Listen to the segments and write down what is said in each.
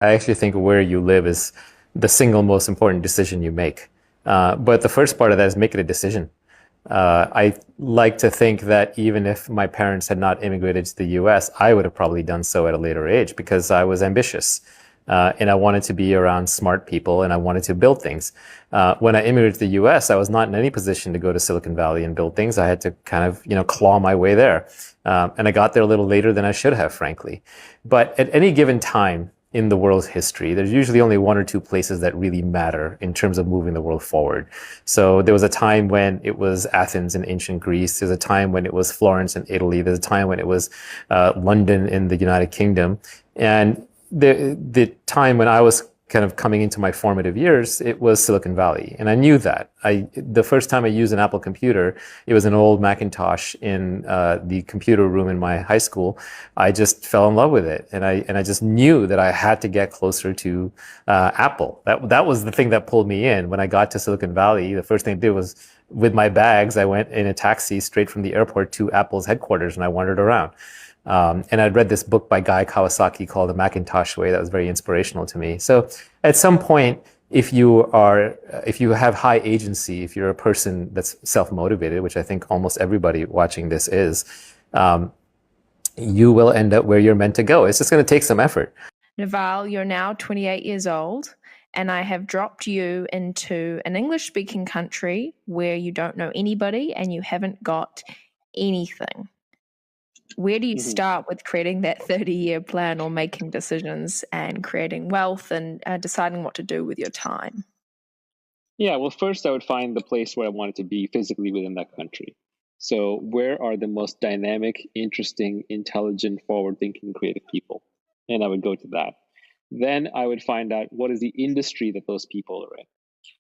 I actually think where you live is the single most important decision you make. But the first part of that is make it a decision. I like to think that even if my parents had not immigrated to the US, I would have probably done so at a later age because I was ambitious. And I wanted to be around smart people and I wanted to build things. When I immigrated to the US, I was not in any position to go to Silicon Valley and build things. I had to kind of, claw my way there. And I got there a little later than I should have, frankly. But at any given time, in the world's history, there's usually only one or two places that really matter in terms of moving the world forward. So there was a time when it was Athens in ancient Greece. There's a time when it was Florence in Italy. There's a time when it was London in the United Kingdom. And the time when I was kind of coming into my formative years, it was Silicon Valley. And I knew that. The first time I used an Apple computer, it was an old Macintosh in the computer room in my high school. I just fell in love with it. And I just knew that I had to get closer to Apple. That was the thing that pulled me in. When I got to Silicon Valley, the first thing I did was with my bags, I went in a taxi straight from the airport to Apple's headquarters and I wandered around. And I'd read this book by Guy Kawasaki called The Macintosh Way that was very inspirational to me. So at some point, if you have high agency, if you're a person that's self-motivated, which I think almost everybody watching this is, you will end up where you're meant to go. It's just going to take some effort. Naval, you're now 28 years old, and I have dropped you into an English-speaking country where you don't know anybody and you haven't got anything. Where do you start with creating that 30-year plan or making decisions and creating wealth and deciding what to do with your time? Yeah, well, first I would find the place where I wanted to be physically within that country. So where are the most dynamic, interesting, intelligent, forward-thinking, creative people? And I would go to that. Then I would find out what is the industry that those people are in.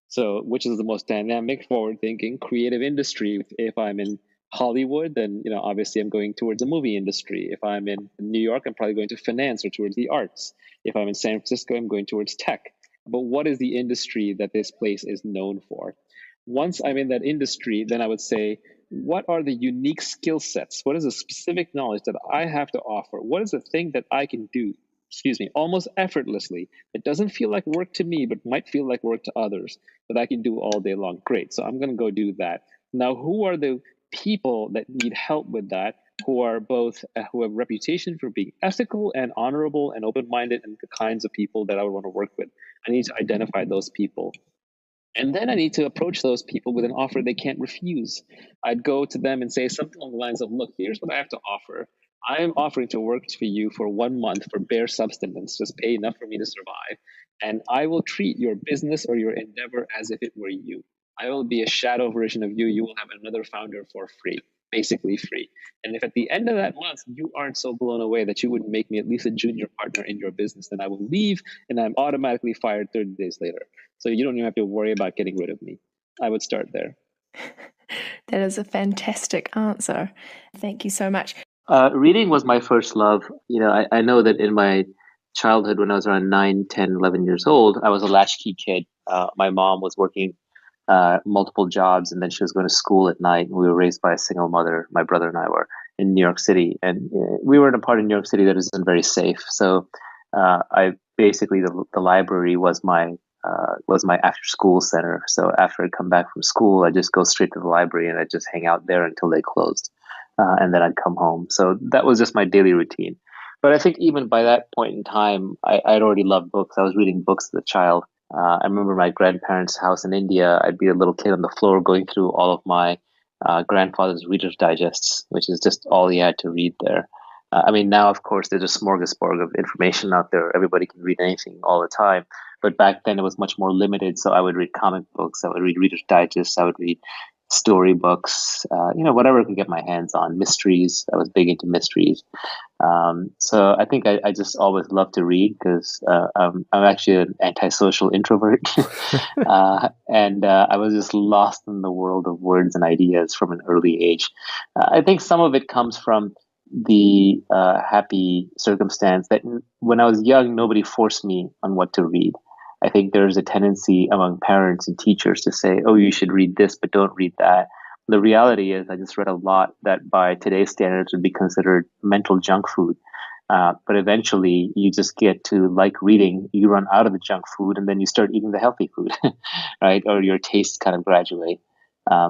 So which is the most dynamic, forward-thinking, creative industry? If I'm in Hollywood, then obviously I'm going towards the movie industry. If I'm in New York, I'm probably going to finance or towards the arts. If I'm in San Francisco, I'm going towards tech. But what is the industry that this place is known for? Once I'm in that industry, then I would say, what are the unique skill sets? What is the specific knowledge that I have to offer? What is the thing that I can do, almost effortlessly? It doesn't feel like work to me, but might feel like work to others that I can do all day long. Great. So I'm going to go do that. Now, who are the people that need help with that, who are both who have reputation for being ethical and honorable and open-minded, and the kinds of people that I would want to work with? I need to identify those people. And then I need to approach those people with an offer they can't refuse. I'd go to them and say something along the lines of, look, here's what I have to offer. I am offering to work for you for 1 month for bare subsistence, just pay enough for me to survive. And I will treat your business or your endeavor as if it were you. I will be a shadow version of you. You will have another founder for free, basically free. And if at the end of that month, you aren't so blown away that you would make me at least a junior partner in your business, then I will leave and I'm automatically fired 30 days later. So you don't even have to worry about getting rid of me. I would start there. That is a fantastic answer. Thank you so much. Reading was my first love. I know that in my childhood, when I was around 9, 10, 11 years old, I was a latchkey kid. My mom was working multiple jobs, and then she was going to school at night. We were raised by a single mother. My brother and I were in New York City, and we were in a part of New York City that isn't very safe. So I basically the library was my after school center. So after I'd come back from school, I'd just go straight to the library and I'd just hang out there until they closed, and then I'd come home. So that was just my daily routine. But I think even by that point in time, I'd already loved books. I was reading books as a child. I remember my grandparents' house in India. I'd be a little kid on the floor going through all of my grandfather's Reader's Digests, which is just all he had to read there. I mean, now, of course, there's a smorgasbord of information out there. Everybody can read anything all the time. But back then, it was much more limited. So I would read comic books. I would read Reader's Digests. I would read storybooks, whatever I could get my hands on. Mysteries. I was big into mysteries. So I think I just always loved to read because I'm actually an antisocial introvert. And I was just lost in the world of words and ideas from an early age. I think some of it comes from the happy circumstance that when I was young, nobody forced me on what to read. I think there's a tendency among parents and teachers to say, oh, you should read this, but don't read that. The reality is I just read a lot that by today's standards would be considered mental junk food. But eventually you just get to like reading, you run out of the junk food, and then you start eating the healthy food, right? Or your tastes kind of graduate.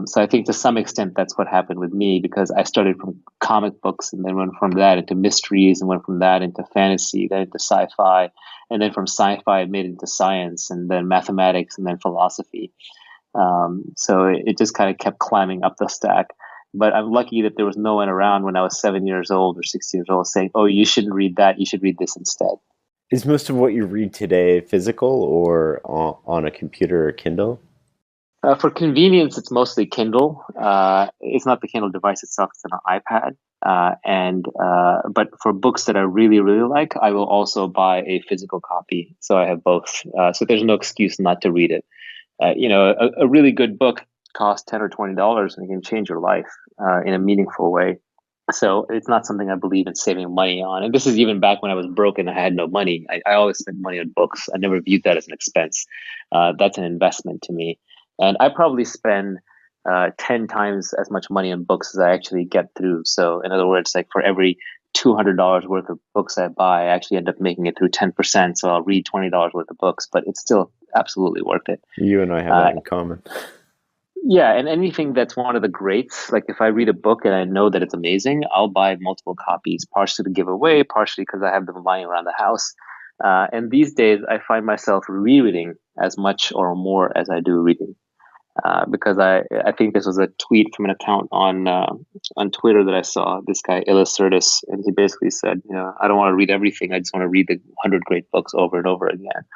So I think to some extent that's what happened with me, because I started from comic books and then went from that into mysteries and went from that into fantasy, then into sci-fi. And then from sci-fi, I made it into science and then mathematics and then philosophy. So it just kind of kept climbing up the stack. But I'm lucky that there was no one around when I was 7 years old or 6 years old saying, "Oh, you shouldn't read that. You should read this instead." Is most of what you read today physical or on a computer or Kindle? For convenience, it's mostly Kindle. It's not the Kindle device itself; it's an iPad. But for books that I really, really like, I will also buy a physical copy. So I have both. So there's no excuse not to read it. A really good book costs $10 or $20 and it can change your life in a meaningful way. So it's not something I believe in saving money on. And this is even back when I was broke and I had no money. I always spent money on books. I never viewed that as an expense. That's an investment to me. And I probably spend 10 times as much money on books as I actually get through. So in other words, like for every $200 worth of books I buy, I actually end up making it through 10%. So I'll read $20 worth of books, but it's still absolutely worth it. You and I have that in common. Yeah, and anything that's one of the greats, like if I read a book and I know that it's amazing, I'll buy multiple copies, partially to give away, partially because I have them lying around the house. And these days, I find myself rereading as much or more as I do reading. Because I think this was a tweet from an account on Twitter that I saw. This guy Heuristics, and he basically said, I don't want to read everything. I just want to read the 100 great books over and over again.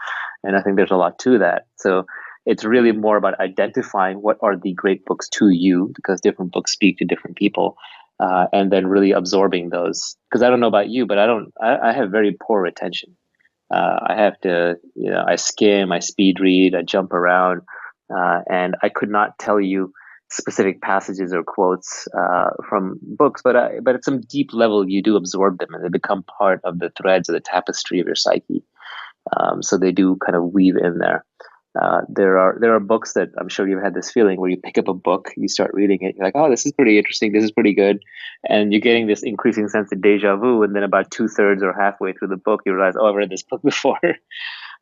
And I think there's a lot to that. So it's really more about identifying what are the great books to you, because different books speak to different people, and then really absorbing those. Because I don't know about you, but I have very poor retention. I have to, I skim, I speed read, I jump around. And I could not tell you specific passages or quotes from books, but at some deep level, you do absorb them, and they become part of the threads of the tapestry of your psyche. So they do kind of weave in there. There are books that I'm sure you've had this feeling where you pick up a book, you start reading it, you're like, oh, this is pretty interesting, this is pretty good, and you're getting this increasing sense of deja vu, and then about 2/3 or halfway through the book, you realize, oh, I've read this book before.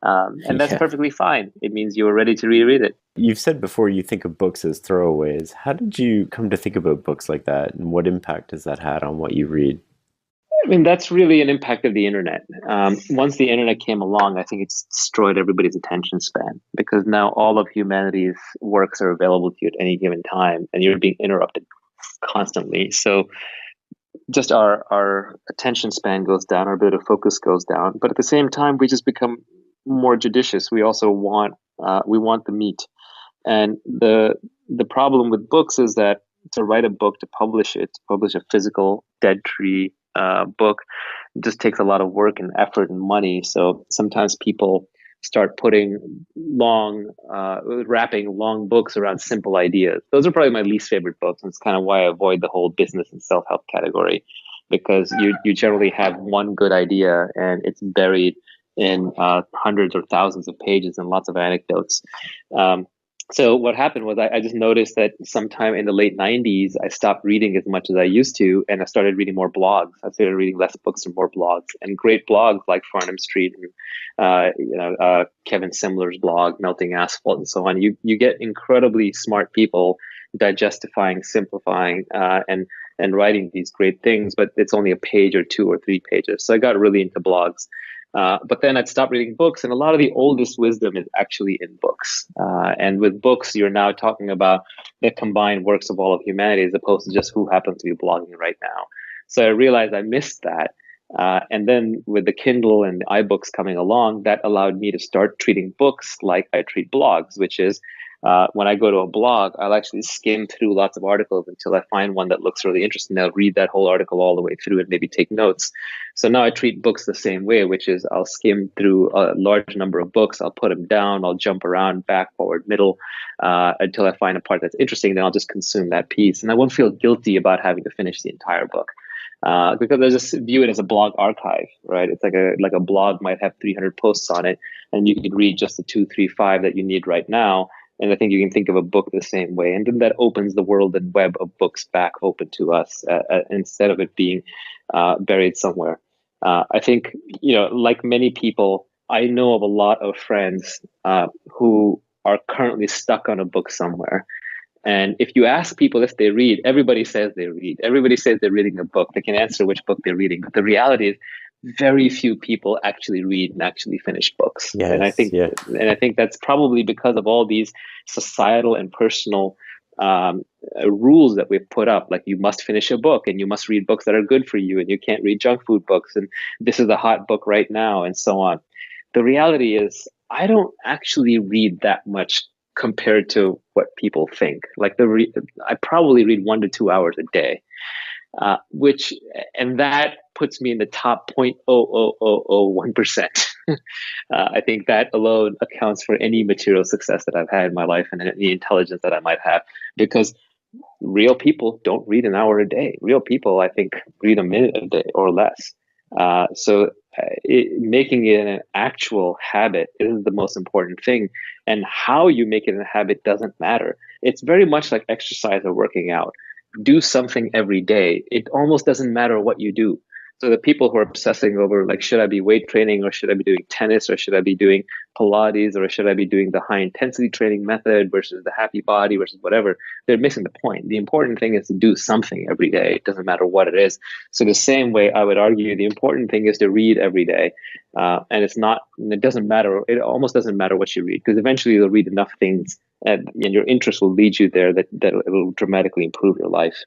And that's perfectly fine. It means you were ready to reread it. You've said before you think of books as throwaways. How did you come to think about books like that, and what impact has that had on what you read? I mean, that's really an impact of the internet. Once the internet came along, I think it's destroyed everybody's attention span, because now all of humanity's works are available to you at any given time, and you're being interrupted constantly. So just our attention span goes down, our ability to focus goes down. But at the same time, we just become more judicious. We also want the meat. And the problem with books is that to write a book, to publish a physical dead tree book, just takes a lot of work and effort and money. So sometimes people start wrapping long books around simple ideas. Those are probably my least favorite books. And it's kind of why I avoid the whole business and self-help category, because you generally have one good idea and it's buried in hundreds or thousands of pages and lots of anecdotes. So what happened was I just noticed that sometime in the late 90s, I stopped reading as much as I used to, and I started reading more blogs. I started reading less books and more blogs, and great blogs like Farnham Street and Kevin Simler's blog, Melting Asphalt, and so on. You get incredibly smart people digestifying, simplifying, and writing these great things, but it's only a page or 2 or 3 pages. So I got really into blogs. But then I'd stop reading books, and a lot of the oldest wisdom is actually in books. And with books, you're now talking about the combined works of all of humanity, as opposed to just who happens to be blogging right now. So I realized I missed that. And then with the Kindle and the iBooks coming along, that allowed me to start treating books like I treat blogs, which is when I go to a blog, I'll actually skim through lots of articles until I find one that looks really interesting. I'll read that whole article all the way through and maybe take notes. So now I treat books the same way, which is I'll skim through a large number of books. I'll put them down. I'll jump around, back, forward, middle, until I find a part that's interesting. Then I'll just consume that piece. And I won't feel guilty about having to finish the entire book. Because I just view it as a blog archive, right? It's like a blog might have 300 posts on it, and you can read just the 2, 3, 5 that you need right now. And I think you can think of a book the same way. And then that opens the world and web of books back open to us instead of it being buried somewhere. I think, like many people, I know of a lot of friends who are currently stuck on a book somewhere. And if you ask people if they read, everybody says they read. Everybody says they're reading a book. They can answer which book they're reading. But the reality is, very few people actually read and actually finish books. And I Yes, think, yeah. that's probably because of all these societal and personal um, rules that we've put up. Like, you must finish a book, and you must read books that are good for you, and you can't read junk food books, and this is a hot book right now, and so on. The reality is, I don't actually read that much compared to what people think. Like, I probably read 1 to 2 hours a day, which, and that puts me in the top 0.00001%. I think that alone accounts for any material success that I've had in my life and any intelligence that I might have, because real people don't read an hour a day. Real people, I think, read a minute a day or less. Making it an actual habit is the most important thing. And how you make it a habit doesn't matter. It's very much like exercise or working out. Do something every day. It almost doesn't matter what you do. So the people who are obsessing over, like, should I be weight training, or should I be doing tennis, or should I be doing Pilates, or should I be doing the high intensity training method versus the happy body versus whatever, they're missing the point. The important thing is to do something every day. It doesn't matter what it is. So the same way, I would argue the important thing is to read every day. And it doesn't matter. It almost doesn't matter what you read, because eventually you'll read enough things, and your interest will lead you there, that it will dramatically improve your life.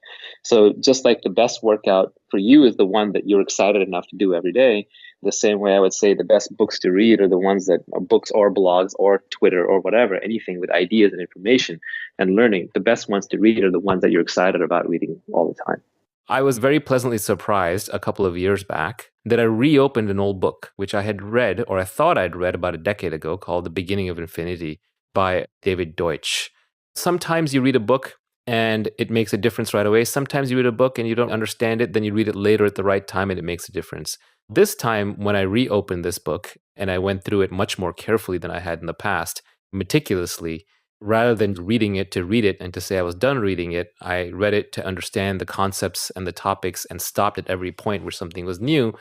So just like the best workout for you is the one that you're excited enough to do every day, the same way I would say the best books to read are the ones that are books or blogs or Twitter or whatever, anything with ideas and information and learning. The best ones to read are the ones that you're excited about reading all the time. I was very pleasantly surprised a couple of years back that I reopened an old book, which I had read, or I thought I'd read about a decade ago, called The Beginning of Infinity by David Deutsch. Sometimes you read a book and it makes a difference right away. Sometimes you read a book and you don't understand it, then you read it later at the right time and it makes a difference. This time, when I reopened this book and I went through it much more carefully than I had in the past, meticulously, rather than reading it to read it and to say I was done reading it, I read it to understand the concepts and the topics and stopped at every point where something was new.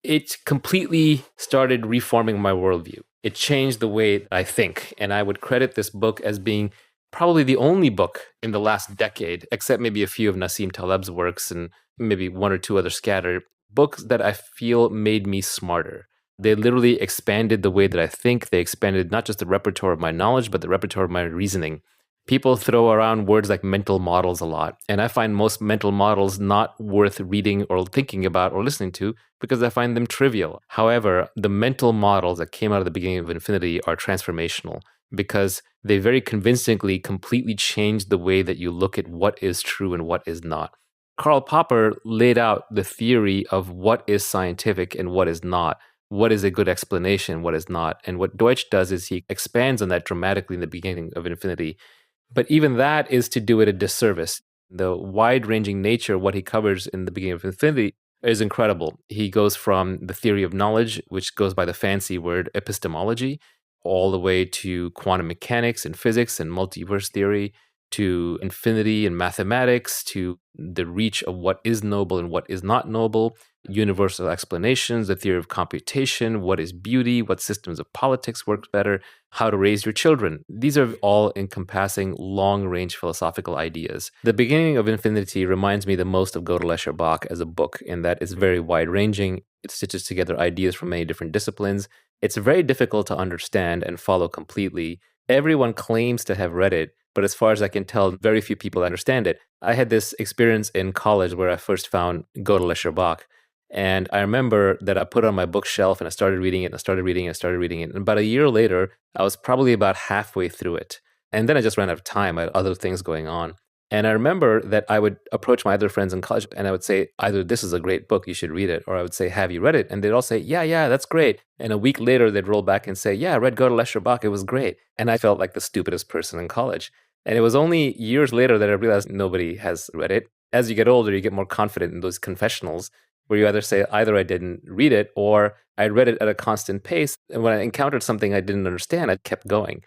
It completely started reforming my worldview. It changed the way I think. And I would credit this book as being probably the only book in the last decade, except maybe a few of Nassim Taleb's works and maybe one or two other scattered books, that I feel made me smarter. They literally expanded the way that I think. They expanded not just the repertoire of my knowledge, but the repertoire of my reasoning. People throw around words like mental models a lot, and I find most mental models not worth reading or thinking about or listening to because I find them trivial. However, the mental models that came out of the beginning of Infinity are transformational because they very convincingly completely change the way that you look at what is true and what is not. Karl Popper laid out the theory of what is scientific and what is not. What is a good explanation, what is not. And what Deutsch does is he expands on that dramatically in the beginning of Infinity. But even that is to do it a disservice. The wide-ranging nature of what he covers in the beginning of Infinity is incredible. He goes from the theory of knowledge, which goes by the fancy word epistemology, all the way to quantum mechanics and physics and multiverse theory, to infinity and mathematics, to the reach of what is noble and what is not noble, universal explanations, the theory of computation, what is beauty, what systems of politics work better, how to raise your children. These are all encompassing long-range philosophical ideas. The beginning of Infinity reminds me the most of Gödel Escher Bach as a book in that it's very wide-ranging. It stitches together ideas from many different disciplines. It's very difficult to understand and follow completely. Everyone claims to have read it, but as far as I can tell, very few people understand it. I had this experience in college where I first found Gödel Escher Bach. And I remember that I put it on my bookshelf and I started reading it and I started reading it and I started reading it. And about a year later, I was probably about halfway through it. And then I just ran out of time. I had other things going on. And I remember that I would approach my other friends in college and I would say, either this is a great book, you should read it, or I would say, have you read it? And they'd all say, yeah, that's great. And a week later, they'd roll back and say, yeah, I read Gödel Escher Bach, it was great. And I felt like the stupidest person in college. And it was only years later that I realized nobody has read it. As you get older, you get more confident in those confessionals where you either say, either I didn't read it or I read it at a constant pace. And when I encountered something I didn't understand, I kept going.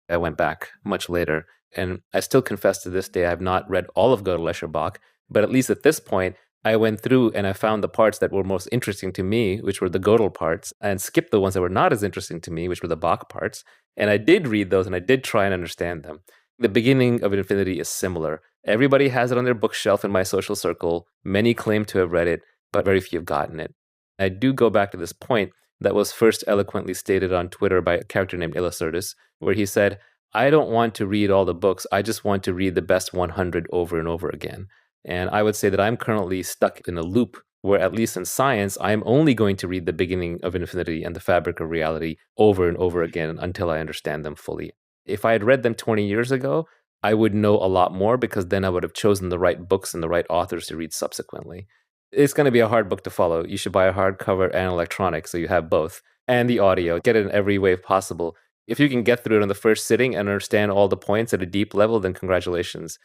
I went back much later. And I still confess to this day, I have not read all of Gödel Escher Bach, but at least at this point, I went through and I found the parts that were most interesting to me, which were the Gödel parts, and skipped the ones that were not as interesting to me, which were the Bach parts. And I did read those and I did try and understand them. The beginning of Infinity is similar. Everybody has it on their bookshelf in my social circle. Many claim to have read it, but very few have gotten it. I do go back to this point that was first eloquently stated on Twitter by a character named Illucertus, where he said, I don't want to read all the books. I just want to read the best 100 over and over again. And I would say that I'm currently stuck in a loop where, at least in science, I'm only going to read the beginning of Infinity and the Fabric of Reality over and over again until I understand them fully. If I had read them 20 years ago, I would know a lot more because then I would have chosen the right books and the right authors to read subsequently. It's going to be a hard book to follow. You should buy a hardcover and electronic so you have both. And the audio. Get it in every way possible. If you can get through it on the first sitting and understand all the points at a deep level, then congratulations.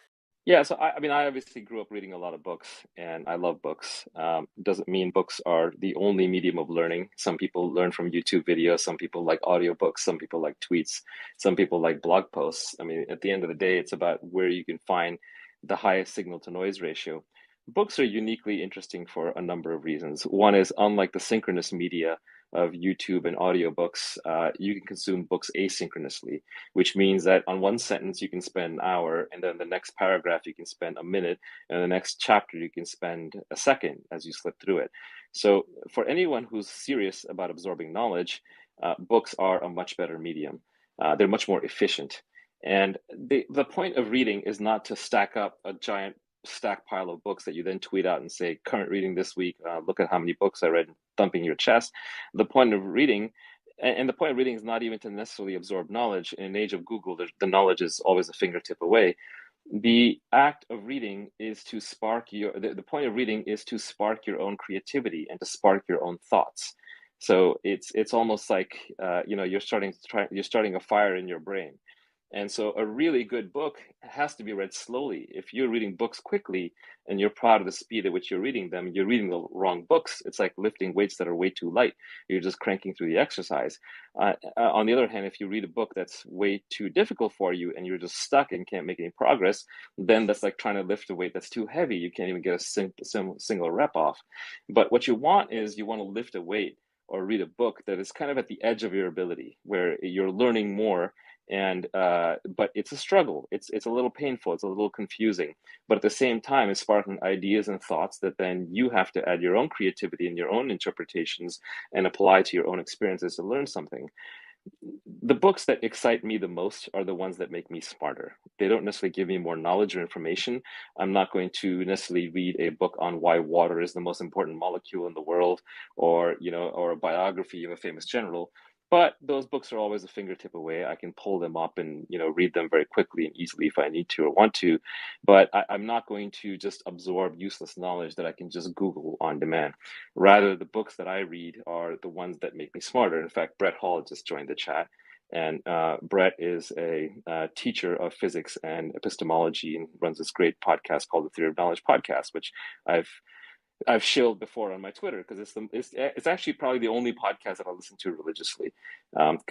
Yeah, so I mean, I obviously grew up reading a lot of books, and I love books. Doesn't mean books are the only medium of learning. Some people learn from YouTube videos, some people like audiobooks, some people like tweets, some people like blog posts. I mean, at the end of the day, it's about where you can find the highest signal to noise ratio. Books are uniquely interesting for a number of reasons. One is, unlike the synchronous media of YouTube and audiobooks, you can consume books asynchronously, which means that on one sentence you can spend an hour, and then the next paragraph you can spend a minute, and the next chapter you can spend a second as you slip through it. So for anyone who's serious about absorbing knowledge, books are a much better medium. They're much more efficient. And the point of reading is not to stack up a giant stack pile of books that you then tweet out and say, current reading this week, look at how many books I read, thumping your chest. The point of reading, and the point of reading is not even to necessarily absorb knowledge. In an age of Google, the knowledge is always a fingertip away. The act of reading is to spark the point of reading is to spark your own creativity and to spark your own thoughts. So it's almost like you're starting a fire in your brain. And so a really good book has to be read slowly. If you're reading books quickly and you're proud of the speed at which you're reading them, you're reading the wrong books. It's like lifting weights that are way too light. You're just cranking through the exercise. On the other hand, if you read a book that's way too difficult for you and you're just stuck and can't make any progress, then that's like trying to lift a weight that's too heavy. You can't even get a single rep off. But what you want to lift a weight or read a book that is kind of at the edge of your ability, where you're learning more. And but it's a struggle. It's a little painful. It's a little confusing. But at the same time, it's sparking ideas and thoughts that then you have to add your own creativity and your own interpretations and apply to your own experiences to learn something. The books that excite me the most are the ones that make me smarter. They don't necessarily give me more knowledge or information. I'm not going to necessarily read a book on why water is the most important molecule in the world, or or a biography of a famous general. But those books are always a fingertip away. I can pull them up and read them very quickly and easily if I need to or want to. But I'm not going to just absorb useless knowledge that I can just Google on demand. Rather, the books that I read are the ones that make me smarter. In fact, Brett Hall just joined the chat, and Brett is a teacher of physics and epistemology and runs this great podcast called the Theory of Knowledge podcast, which I've shilled before on my Twitter because it's actually probably the only podcast that I listen to religiously,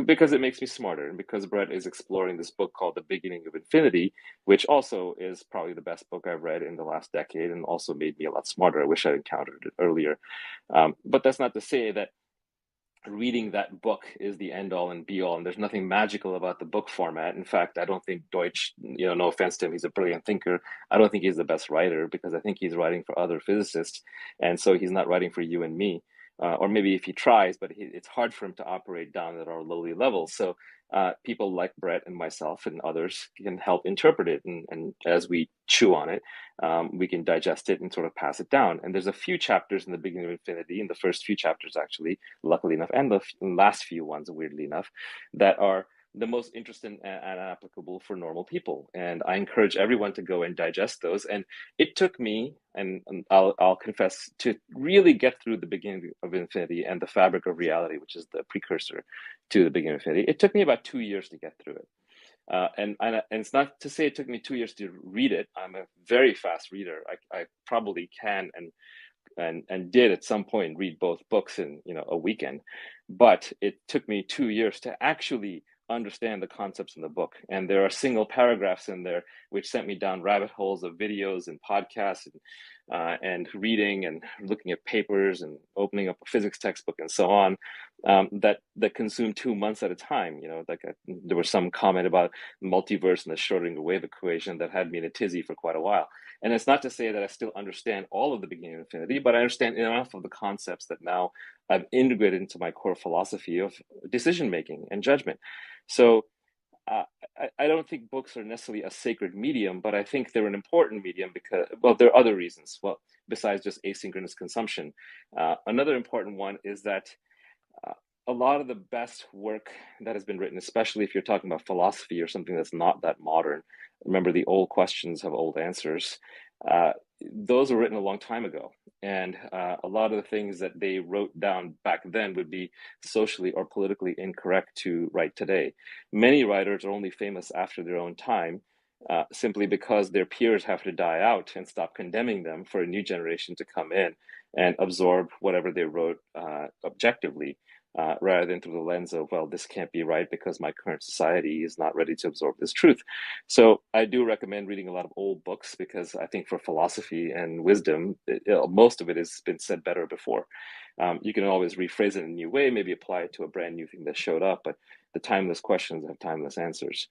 because it makes me smarter, and because Brett is exploring this book called The Beginning of Infinity, which also is probably the best book I've read in the last decade and also made me a lot smarter. I wish I'd encountered it earlier. But that's not to say that reading that book is the end all and be all, and there's nothing magical about the book format. In fact, I don't think Deutsch, no offense to him, he's a brilliant thinker. I don't think he's the best writer because I think he's writing for other physicists, and so he's not writing for you and me. Or maybe if he tries, but it's hard for him to operate down at our lowly level. So people like Brett and myself and others can help interpret it. And as we chew on it, we can digest it and sort of pass it down. And there's a few chapters in the Beginning of Infinity, in the first few chapters, actually, luckily enough, and the last few ones, weirdly enough, that are the most interesting and applicable for normal people. And I encourage everyone to go and digest those. And it took me, and I'll confess, to really get through the Beginning of Infinity and the Fabric of Reality, which is the precursor to the Beginning of Infinity. It took me about 2 years to get through it. And it's not to say it took me 2 years to read it. I'm a very fast reader. I probably can and did at some point read both books in a weekend, but it took me 2 years to actually understand the concepts in the book. And there are single paragraphs in there which sent me down rabbit holes of videos and podcasts and reading and looking at papers and opening up a physics textbook and so on, that consumed 2 months at a time. There was some comment about multiverse and the Schrodinger wave equation that had me in a tizzy for quite a while. And it's not to say that I still understand all of the beginning of infinity, but I understand enough of the concepts that now I've integrated into my core philosophy of decision making and judgment. So I don't think books are necessarily a sacred medium, but I think they're an important medium because, well, there are other reasons. Well, besides just asynchronous consumption, another important one is that a lot of the best work that has been written, especially if you're talking about philosophy or something that's not that modern, remember the old questions have old answers. Those were written a long time ago. And a lot of the things that they wrote down back then would be socially or politically incorrect to write today. Many writers are only famous after their own time, simply because their peers have to die out and stop condemning them for a new generation to come in and absorb whatever they wrote objectively. Rather than through the lens of, well, this can't be right because my current society is not ready to absorb this truth. So I do recommend reading a lot of old books because I think for philosophy and wisdom, most of it has been said better before. You can always rephrase it in a new way, maybe apply it to a brand new thing that showed up, but the timeless questions have timeless answers.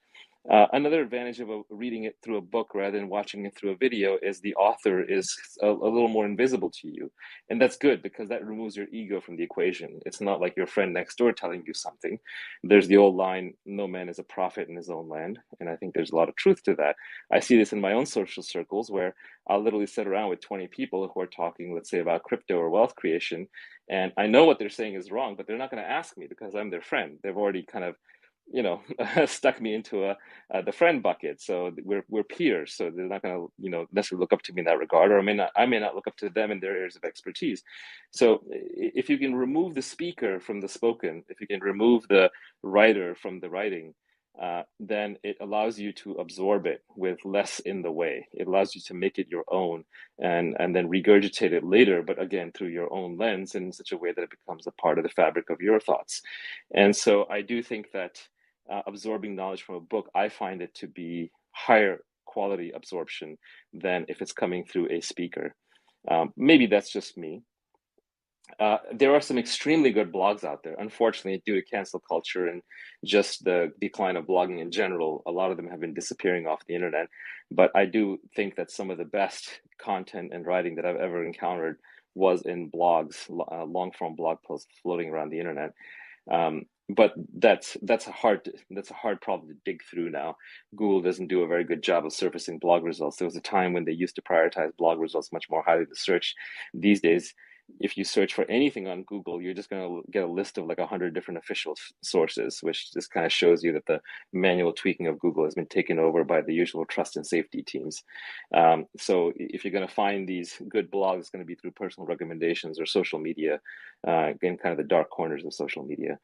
Another advantage of reading it through a book rather than watching it through a video is the author is a little more invisible to you. And that's good because that removes your ego from the equation. It's not like your friend next door telling you something. There's the old line, no man is a prophet in his own land. And I think there's a lot of truth to that. I see this in my own social circles where I'll literally sit around with 20 people who are talking, let's say, about crypto or wealth creation. And I know what they're saying is wrong, but they're not going to ask me because I'm their friend. They've already kind of stuck me into the friend bucket. So we're peers. So they're not going to necessarily look up to me in that regard, or I may not look up to them in their areas of expertise. So if you can remove the speaker from the spoken, if you can remove the writer from the writing, then it allows you to absorb it with less in the way. It allows you to make it your own and then regurgitate it later, but again, through your own lens in such a way that it becomes a part of the fabric of your thoughts. And so I do think that absorbing knowledge from a book, I find it to be higher quality absorption than if it's coming through a speaker. Maybe that's just me. There are some extremely good blogs out there. Unfortunately, due to cancel culture and just the decline of blogging in general, a lot of them have been disappearing off the internet. But I do think that some of the best content and writing that I've ever encountered was in blogs, long-form blog posts floating around the internet. But that's a hard problem to dig through now. Google doesn't do a very good job of surfacing blog results. There was a time when they used to prioritize blog results much more highly than search. These days, if you search for anything on Google, you're just going to get a list of like 100 different official sources, which just kind of shows you that the manual tweaking of Google has been taken over by the usual trust and safety teams. So if you're going to find these good blogs, it's going to be through personal recommendations or social media, in kind of the dark corners of social media.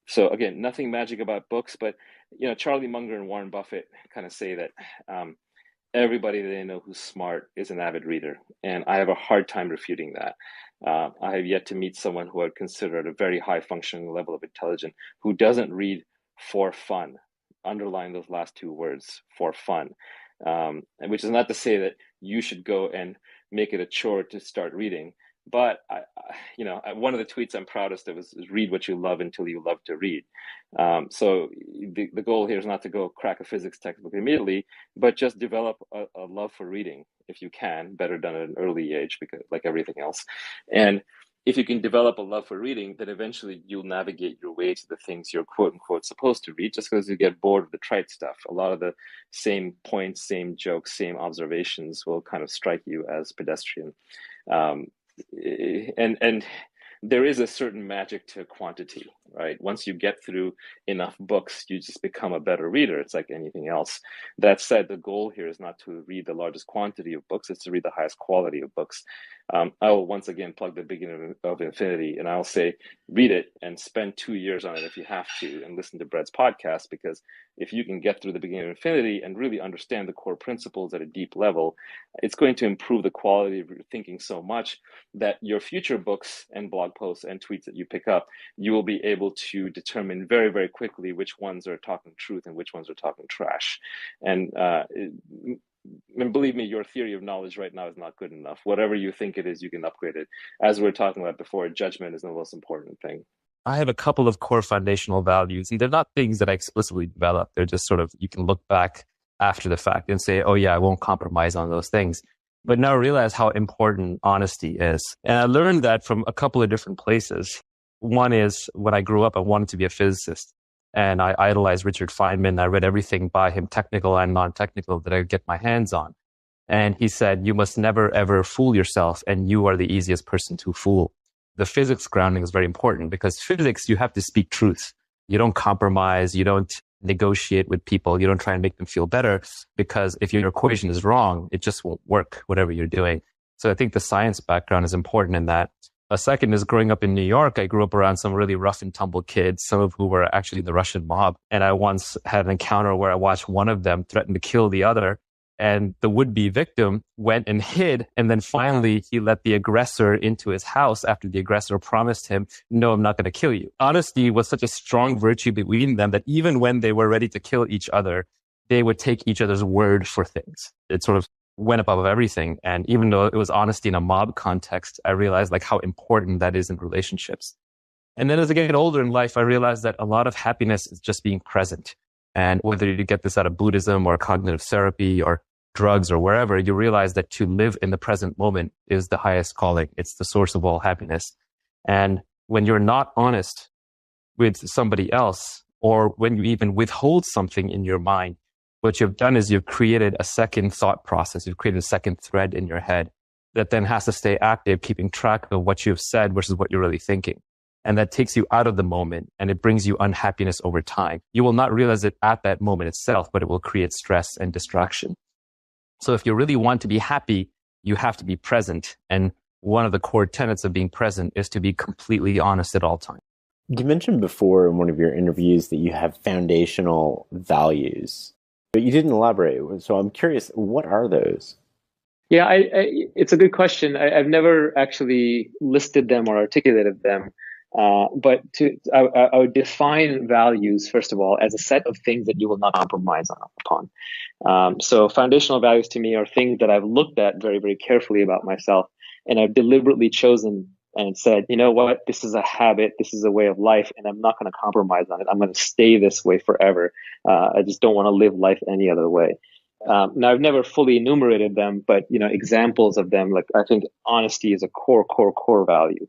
So again, nothing magic about books, but Charlie Munger and Warren Buffett kind of say that everybody that they know who's smart is an avid reader, and I have a hard time refuting that. I have yet to meet someone who I would consider at a very high functioning level of intelligence who doesn't read for fun. Underline those last two words, for fun, which is not to say that you should go and make it a chore to start reading. But one of the tweets I'm proudest of is read what you love until you love to read. So the goal here is not to go crack a physics textbook immediately, but just develop a love for reading if you can. Better done at an early age, because like everything else. And if you can develop a love for reading, then eventually you'll navigate your way to the things you're quote unquote supposed to read, just because you get bored of the trite stuff. A lot of the same points, same jokes, same observations will kind of strike you as pedestrian. And there is a certain magic to quantity, right? Once you get through enough books, you just become a better reader. It's like anything else. That said, the goal here is not to read the largest quantity of books, it's to read the highest quality of books. I will once again plug the beginning of Infinity, and I'll say, read it and spend 2 years on it if you have to, and listen to Brett's podcast, because if you can get through the beginning of Infinity and really understand the core principles at a deep level, it's going to improve the quality of your thinking so much that your future books and blog posts and tweets that you pick up, you will be able to determine very, very quickly which ones are talking truth and which ones are talking trash. And believe me, your theory of knowledge right now is not good enough. Whatever you think it is, you can upgrade it. As we were talking about before, judgment is the most important thing. I have a couple of core foundational values. They're not things that I explicitly developed. They're just sort of, you can look back after the fact and say, oh yeah, I won't compromise on those things. But now I realize how important honesty is. And I learned that from a couple of different places. One is when I grew up, I wanted to be a physicist. And I idolized Richard Feynman. I read everything by him, technical and non-technical, that I could get my hands on. And he said, you must never, ever fool yourself, and you are the easiest person to fool. The physics grounding is very important, because physics, you have to speak truth. You don't compromise. You don't negotiate with people. You don't try and make them feel better, because if your equation is wrong, it just won't work, whatever you're doing. So I think the science background is important in that. A second is growing up in New York. I grew up around some really rough and tumble kids, some of who were actually the Russian mob. And I once had an encounter where I watched one of them threaten to kill the other. And the would-be victim went and hid. And then finally, he let the aggressor into his house after the aggressor promised him, no, I'm not going to kill you. Honesty was such a strong virtue between them that even when they were ready to kill each other, they would take each other's word for things. It sort of went above everything. And even though it was honesty in a mob context, I realized like how important that is in relationships. And then as I get older in life, I realized that a lot of happiness is just being present. And whether you get this out of Buddhism or cognitive therapy or drugs or wherever, you realize that to live in the present moment is the highest calling. It's the source of all happiness. And when you're not honest with somebody else, or when you even withhold something in your mind, what you've done is you've created a second thought process. You've created a second thread in your head that then has to stay active, keeping track of what you've said versus what you're really thinking. And that takes you out of the moment, and it brings you unhappiness over time. You will not realize it at that moment itself, but it will create stress and distraction. So if you really want to be happy, you have to be present. And one of the core tenets of being present is to be completely honest at all times. You mentioned before in one of your interviews that you have foundational values, but you didn't elaborate. So I'm curious, what are those? Yeah, it's a good question. I've never actually listed them or articulated them. But I would define values, first of all, as a set of things that you will not compromise upon. So foundational values to me are things that I've looked at very, very carefully about myself, and I've deliberately chosen and said, you know what, this is a habit, this is a way of life, and I'm not going to compromise on it. I'm going to stay this way forever. I just don't want to live life any other way. Now, I've never fully enumerated them, but examples of them, like I think honesty is a core value.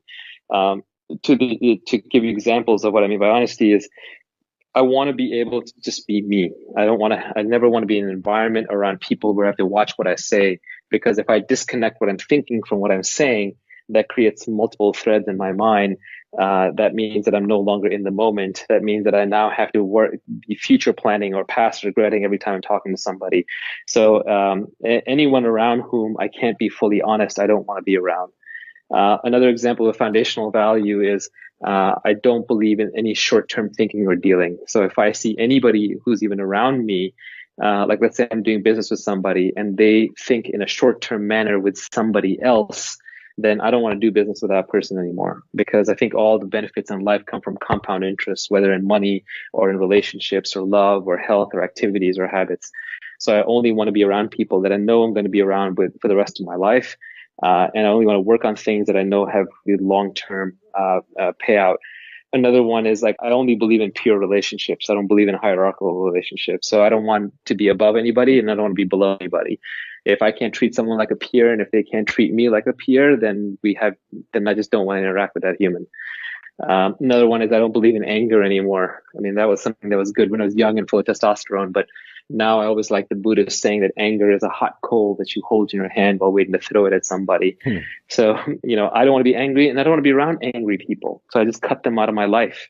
To give you examples of what I mean by honesty is, I want to be able to just be me. I never want to be in an environment around people where I have to watch what I say, because if I disconnect what I'm thinking from what I'm saying, that creates multiple threads in my mind. That means that I'm no longer in the moment. That means that I now have to be future planning or past regretting every time I'm talking to somebody. So anyone around whom I can't be fully honest, I don't want to be around. Another example of foundational value is I don't believe in any short-term thinking or dealing. So if I see anybody who's even around me, like let's say I'm doing business with somebody and they think in a short-term manner with somebody else, then I don't want to do business with that person anymore, because I think all the benefits in life come from compound interest, whether in money or in relationships or love or health or activities or habits. So I only want to be around people that I know I'm going to be around with for the rest of my life. And I only want to work on things that I know have the long-term payout. Another one is like, I only believe in pure relationships. I don't believe in hierarchical relationships. So I don't want to be above anybody, and I don't want to be below anybody. If I can't treat someone like a peer, and if they can't treat me like a peer, then I just don't want to interact with that human. Another one is I don't believe in anger anymore. I mean, that was something that was good when I was young and full of testosterone, but now I always like the Buddhist saying that anger is a hot coal that you hold in your hand while waiting to throw it at somebody. So, I don't want to be angry, and I don't want to be around angry people. So I just cut them out of my life.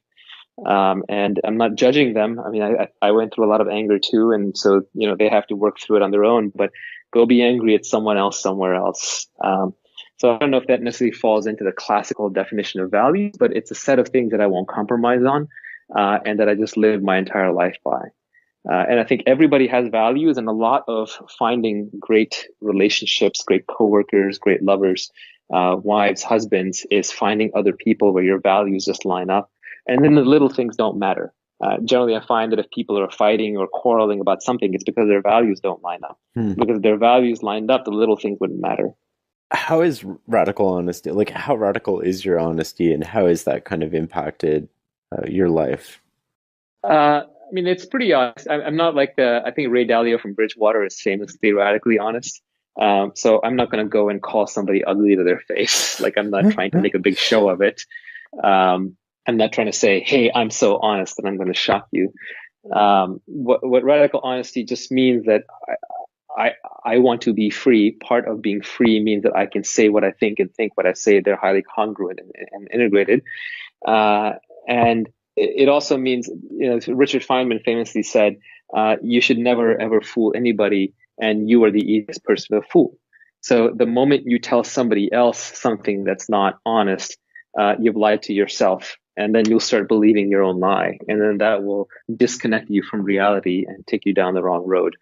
And I'm not judging them. I mean, I went through a lot of anger too. And so, they have to work through it on their own, but go be angry at someone else somewhere else. So I don't know if that necessarily falls into the classical definition of values, but it's a set of things that I won't compromise on, and that I just live my entire life by. And I think everybody has values, and a lot of finding great relationships, great coworkers, great lovers, wives, husbands, is finding other people where your values just line up. And then the little things don't matter. Generally, I find that if people are fighting or quarreling about something, it's because their values don't line up. Because if their values lined up, the little things wouldn't matter. How is radical honesty? Like, how radical is your honesty, and how has that kind of impacted your life? I mean, it's pretty honest. I'm not like I think Ray Dalio from Bridgewater is famously radically honest. So I'm not going to go and call somebody ugly to their face. Like, I'm not trying to make a big show of it. I'm not trying to say, hey, I'm so honest that I'm going to shock you. What radical honesty just means that I want to be free. Part of being free means that I can say what I think and think what I say. They're highly congruent and integrated. And it also means, Richard Feynman famously said, you should never, ever fool anybody, and you are the easiest person to fool. So the moment you tell somebody else something that's not honest, you've lied to yourself, and then you'll start believing your own lie. And then that will disconnect you from reality and take you down the wrong road.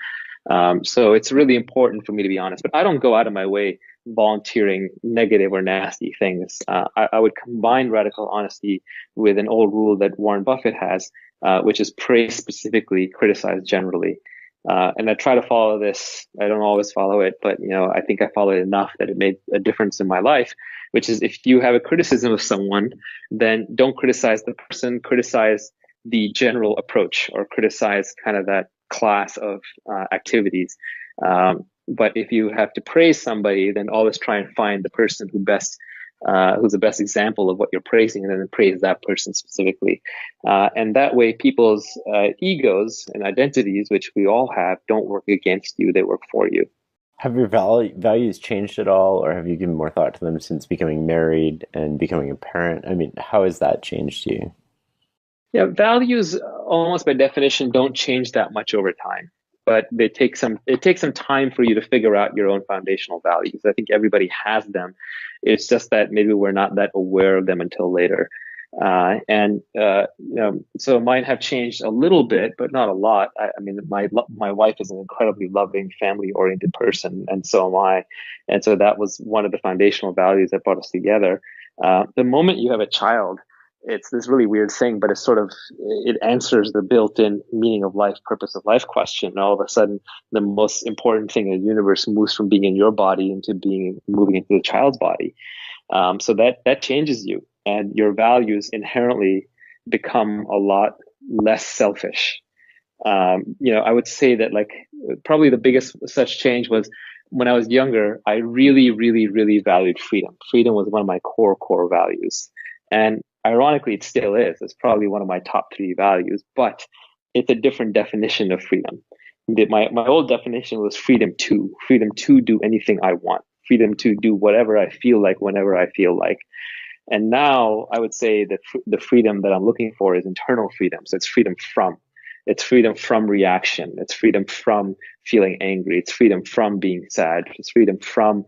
So it's really important for me to be honest, but I don't go out of my way volunteering negative or nasty things. I would combine radical honesty with an old rule that Warren Buffett has, which is praise specifically, criticize generally. And I try to follow this. I don't always follow it, but I think I follow it enough that it made a difference in my life, which is if you have a criticism of someone, then don't criticize the person, criticize the general approach, or criticize kind of that class of activities. But if you have to praise somebody, then always try and find the person who's the best example of what you're praising, and then praise that person specifically. And that way, people's egos and identities, which we all have, don't work against you; they work for you. Have your values changed at all, or have you given more thought to them since becoming married and becoming a parent? I mean, how has that changed you? Yeah, values almost by definition don't change that much over time, but it takes some time for you to figure out your own foundational values. I think everybody has them. It's just that maybe we're not that aware of them until later. So mine have changed a little bit, but not a lot. I mean, my wife is an incredibly loving, family-oriented person, and so am I. And so that was one of the foundational values that brought us together. The moment you have a child, it's this really weird thing, but it answers the built-in meaning of life, purpose of life question. And all of a sudden, the most important thing in the universe moves from being in your body into moving into the child's body. So that changes you, and your values inherently become a lot less selfish. I would say that probably the biggest such change was when I was younger. I really, really, really valued freedom. Freedom was one of my core values. And ironically, it still is. It's probably one of my top 3 values, but it's a different definition of freedom. My old definition was freedom to do anything I want, freedom to do whatever I feel like, whenever I feel like. And now I would say that the freedom that I'm looking for is internal freedom. So it's freedom from reaction. It's freedom from feeling angry. It's freedom from being sad. It's freedom from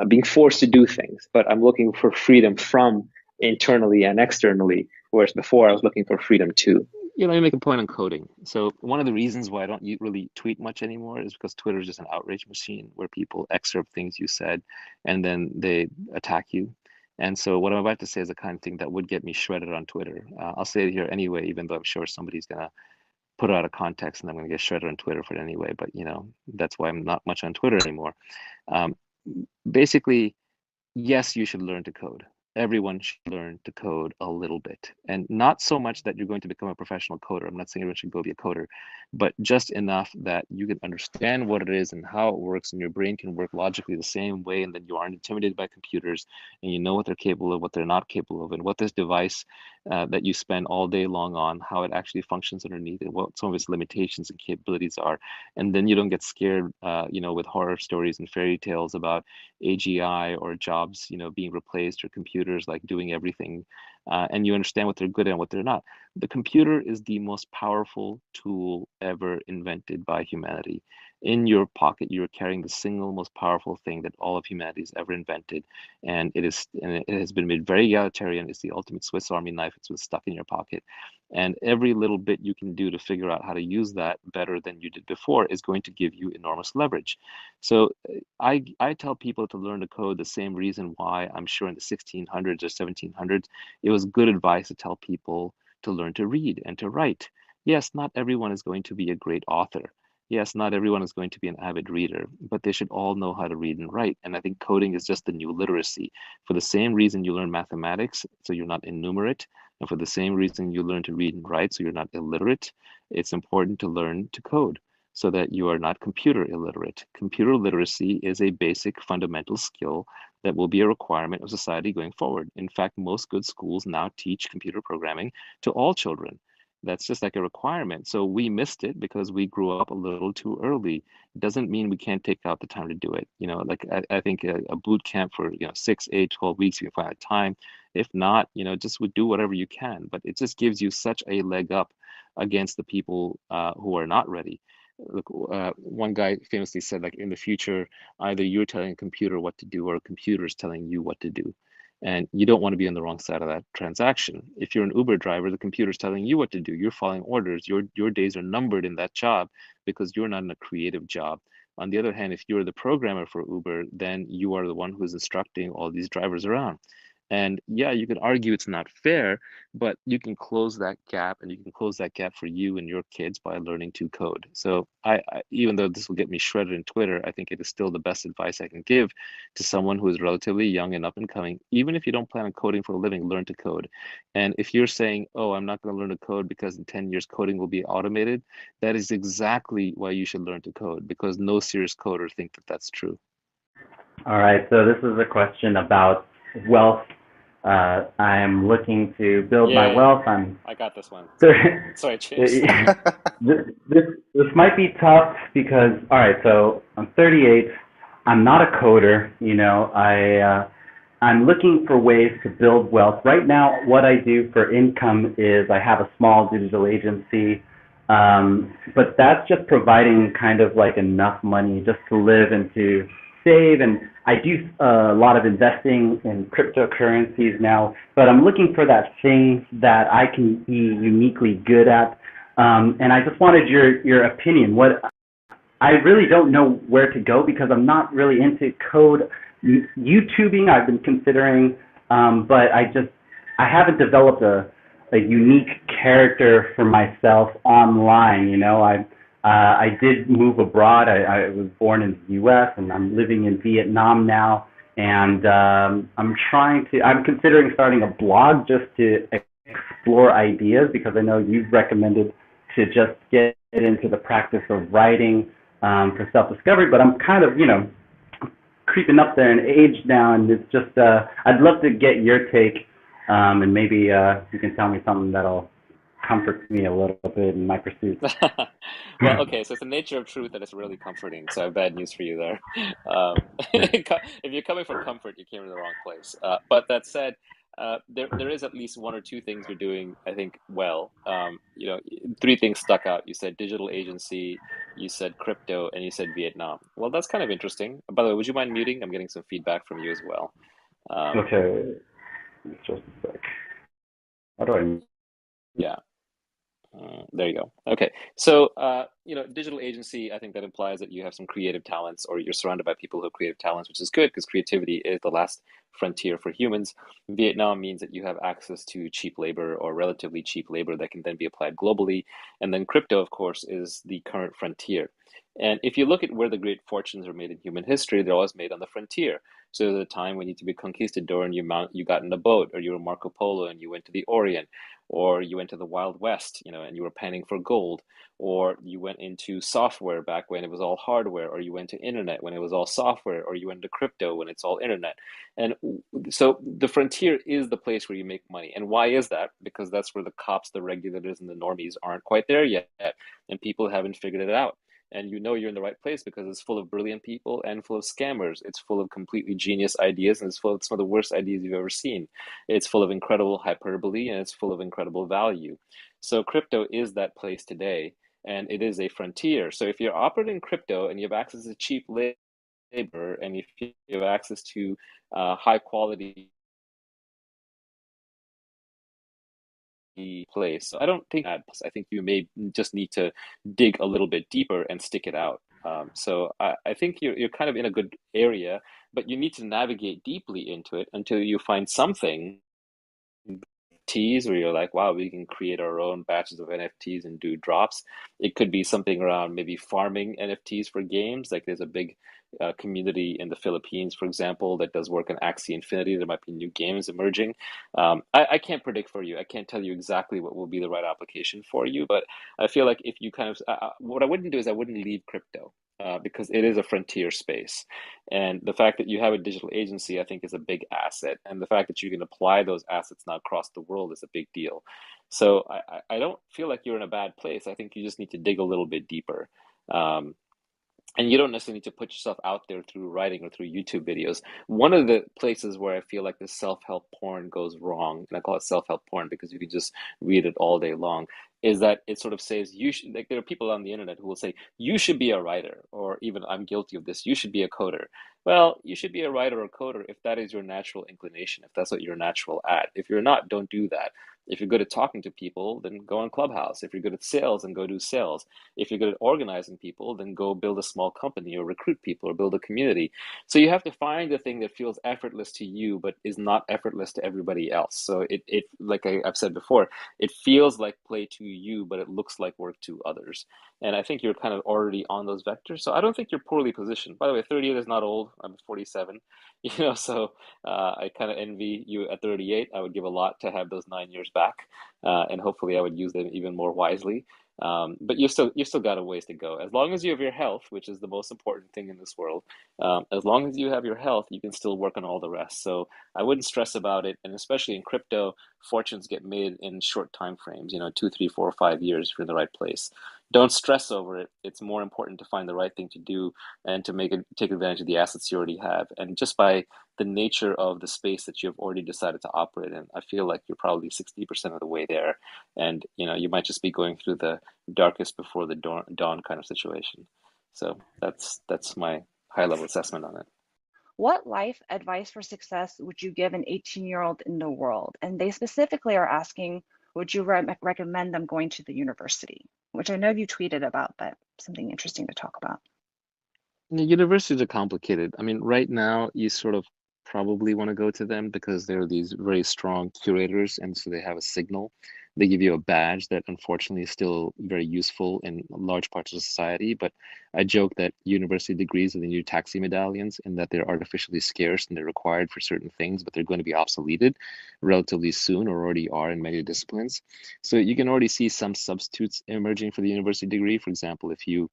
being forced to do things. But I'm looking for freedom from internally and externally, whereas before I was looking for freedom too. Let me make a point on coding. So one of the reasons why I don't really tweet much anymore is because Twitter is just an outrage machine where people excerpt things you said and then they attack you. And so what I'm about to say is the kind of thing that would get me shredded on Twitter. I'll say it here anyway, even though I'm sure somebody's going to put it out of context and I'm going to get shredded on Twitter for it anyway. But, that's why I'm not much on Twitter anymore. Basically, yes, you should learn to code. Everyone should learn to code a little bit, and not so much that you're going to become a professional coder. I'm not saying everyone should go be a coder, but just enough that you can understand what it is and how it works, and your brain can work logically the same way, and then you aren't intimidated by computers, and you know what they're capable of, what they're not capable of, and what this device that you spend all day long on, how it actually functions underneath it, what some of its limitations and capabilities are. And then you don't get scared, with horror stories and fairy tales about AGI or jobs, being replaced, or computers like doing everything, and you understand what they're good at and what they're not. The computer is the most powerful tool ever invented by humanity. In your pocket, you're carrying the single most powerful thing that all of humanity has ever invented, and it has been made very egalitarian. It's the ultimate Swiss Army knife. It's what's stuck in your pocket, and every little bit you can do to figure out how to use that better than you did before is going to give you enormous leverage. So I tell people to learn to code the same reason why I'm sure in the 1600s or 1700s it was good advice to tell people to learn to read and to write. Yes, not everyone is going to be a great author. Yes, not everyone is going to be an avid reader, but they should all know how to read and write. And I think coding is just the new literacy. For the same reason you learn mathematics, so you're not innumerate, and for the same reason you learn to read and write, so you're not illiterate, it's important to learn to code so that you are not computer illiterate. Computer literacy is a basic fundamental skill that will be a requirement of society going forward. In fact, most good schools now teach computer programming to all children. That's just like a requirement. So we missed it because we grew up a little too early. It doesn't mean we can't take out the time to do it. Like I think a boot camp for, 6, 8, 12 weeks, you can find a time. If not, just would do whatever you can. But it just gives you such a leg up against the people who are not ready. Look, one guy famously said, like, in the future, either you're telling a computer what to do or a computer is telling you what to do. And you don't want to be on the wrong side of that transaction. If you're an Uber driver, the computer's telling you what to do. You're following orders. Your days are numbered in that job because you're not in a creative job. On the other hand, if you're the programmer for Uber, then you are the one who's instructing all these drivers around. And yeah, you could argue it's not fair, but you can close that gap, and you can close that gap for you and your kids by learning to code. So even though this will get me shredded in Twitter, I think it is still the best advice I can give to someone who is relatively young and up and coming. Even if you don't plan on coding for a living, learn to code. And if you're saying, oh, I'm not going to learn to code because in 10 years coding will be automated, that is exactly why you should learn to code, because no serious coder think that that's true. All right, so this is a question about wealth. I'm looking to build my wealth. I got this one. Sorry, Chase. this might be tough because, all right, so I'm 38. I'm not a coder. I'm looking for ways to build wealth. Right now, what I do for income is I have a small digital agency, but that's just providing kind of like enough money just to live and to save. And I do a lot of investing in cryptocurrencies now, but I'm looking for that thing that I can be uniquely good at. And I just wanted your opinion. I really don't know where to go because I'm not really into code. YouTubing I've been considering, but I haven't developed a unique character for myself online. I did move abroad. I was born in the U.S. and I'm living in Vietnam now, and I'm considering starting a blog just to explore ideas because I know you've recommended to just get into the practice of writing for self-discovery, but I'm kind of, creeping up there in age now, and it's just, I'd love to get your take, and maybe you can tell me something that'll comfort me a little bit in my pursuit. Well, okay, so it's the nature of truth that it's really comforting. So I have bad news for you there. If you're coming for comfort, you came to the wrong place. But that said, there is at least one or two things you're doing, I think, well. Three things stuck out. You said digital agency, you said crypto, and you said Vietnam. Well, that's kind of interesting. By the way, would you mind muting? I'm getting some feedback from you as well. Okay, just a sec. How do I? Yeah. There you go. Okay. So, digital agency, I think that implies that you have some creative talents or you're surrounded by people who have creative talents, which is good because creativity is the last frontier for humans. Vietnam means that you have access to cheap labor or relatively cheap labor that can then be applied globally. And then crypto, of course, is the current frontier. And if you look at where the great fortunes are made in human history, they're always made on the frontier. So there's a time when you need to be conquistador and you got in a boat, or you were Marco Polo and you went to the Orient, or you went to the Wild West, and you were panning for gold, or you went into software back when it was all hardware, or you went to internet when it was all software, or you went to crypto when it's all internet. And so the frontier is the place where you make money. And why is that? Because that's where the cops, the regulators, and the normies aren't quite there yet, and people haven't figured it out. And you know you're in the right place because it's full of brilliant people and full of scammers. It's full of completely genius ideas, and it's full of some of the worst ideas you've ever seen. It's full of incredible hyperbole, and it's full of incredible value. So crypto is that place today, and it is a frontier. So if you're operating crypto and you have access to cheap labor, and if you have access to high quality place. So I don't think that. I think you may just need to dig a little bit deeper and stick it out. So I think you're kind of in a good area, but you need to navigate deeply into it until you find something NFTs where you're like, wow, we can create our own batches of NFTs and do drops. It could be something around maybe farming NFTs for games. Like there's a big community in the Philippines, for example, that does work on Axie Infinity. There might be new games emerging. I can't predict for you. I can't tell you exactly what will be the right application for you, but I feel like if you kind of, what I wouldn't do is I wouldn't leave crypto. Because it is a frontier space. And the fact that you have a digital agency, I think, is a big asset. And the fact that you can apply those assets now across the world is a big deal. So I don't feel like you're in a bad place. I think you just need to dig a little bit deeper. Um, and you don't necessarily need to put yourself out there through writing or through YouTube videos. One of the places where I feel like the self-help porn goes wrong, and I call it self-help porn because you can just read it all day long, is that it sort of says you should, like there are people on the internet who will say you should be a writer, or even I'm guilty of this, you should be a coder. Well, you should be a writer or coder if that is your natural inclination, if that's what you're natural at. If you're not, don't do that. If you're good at talking to people, then go on Clubhouse. If you're good at sales, then go do sales. If you're good at organizing people, then go build a small company or recruit people or build a community. So you have to find the thing that feels effortless to you, but is not effortless to everybody else. So it like I've said before, it feels like play to you, but it looks like work to others. And I think you're kind of already on those vectors. So I don't think you're poorly positioned. By the way, 38 is not old. I'm 47, so I kind of envy you at 38. I would give a lot to have those 9 years back, and hopefully I would use them even more wisely. But you still got a ways to go. As long as you have your health, which is the most important thing in this world, as long as you have your health, you can still work on all the rest. So I wouldn't stress about it. And especially in crypto, fortunes get made in short time frames, 2, 3, 4, 5 years if you're in the right place. Don't stress over it. It's more important to find the right thing to do and to take advantage of the assets you already have. And just by the nature of the space that you've already decided to operate in, I feel like you're probably 60% of the way there. And you might just be going through the darkest before the dawn kind of situation. So that's my high level assessment on it. What life advice for success would you give an 18-year-old in the world? And they specifically are asking, would you recommend them going to the university? Which I know you tweeted about, but something interesting to talk about. Universities are complicated. I mean, right now you sort of probably want to go to them because they're these very strong curators, and so they have a signal. They give you a badge that unfortunately is still very useful in large parts of society. But I joke that university degrees are the new taxi medallions, and that they're artificially scarce and they're required for certain things, but they're going to be obsoleted relatively soon, or already are in many disciplines. So you can already see some substitutes emerging for the university degree. For example, if you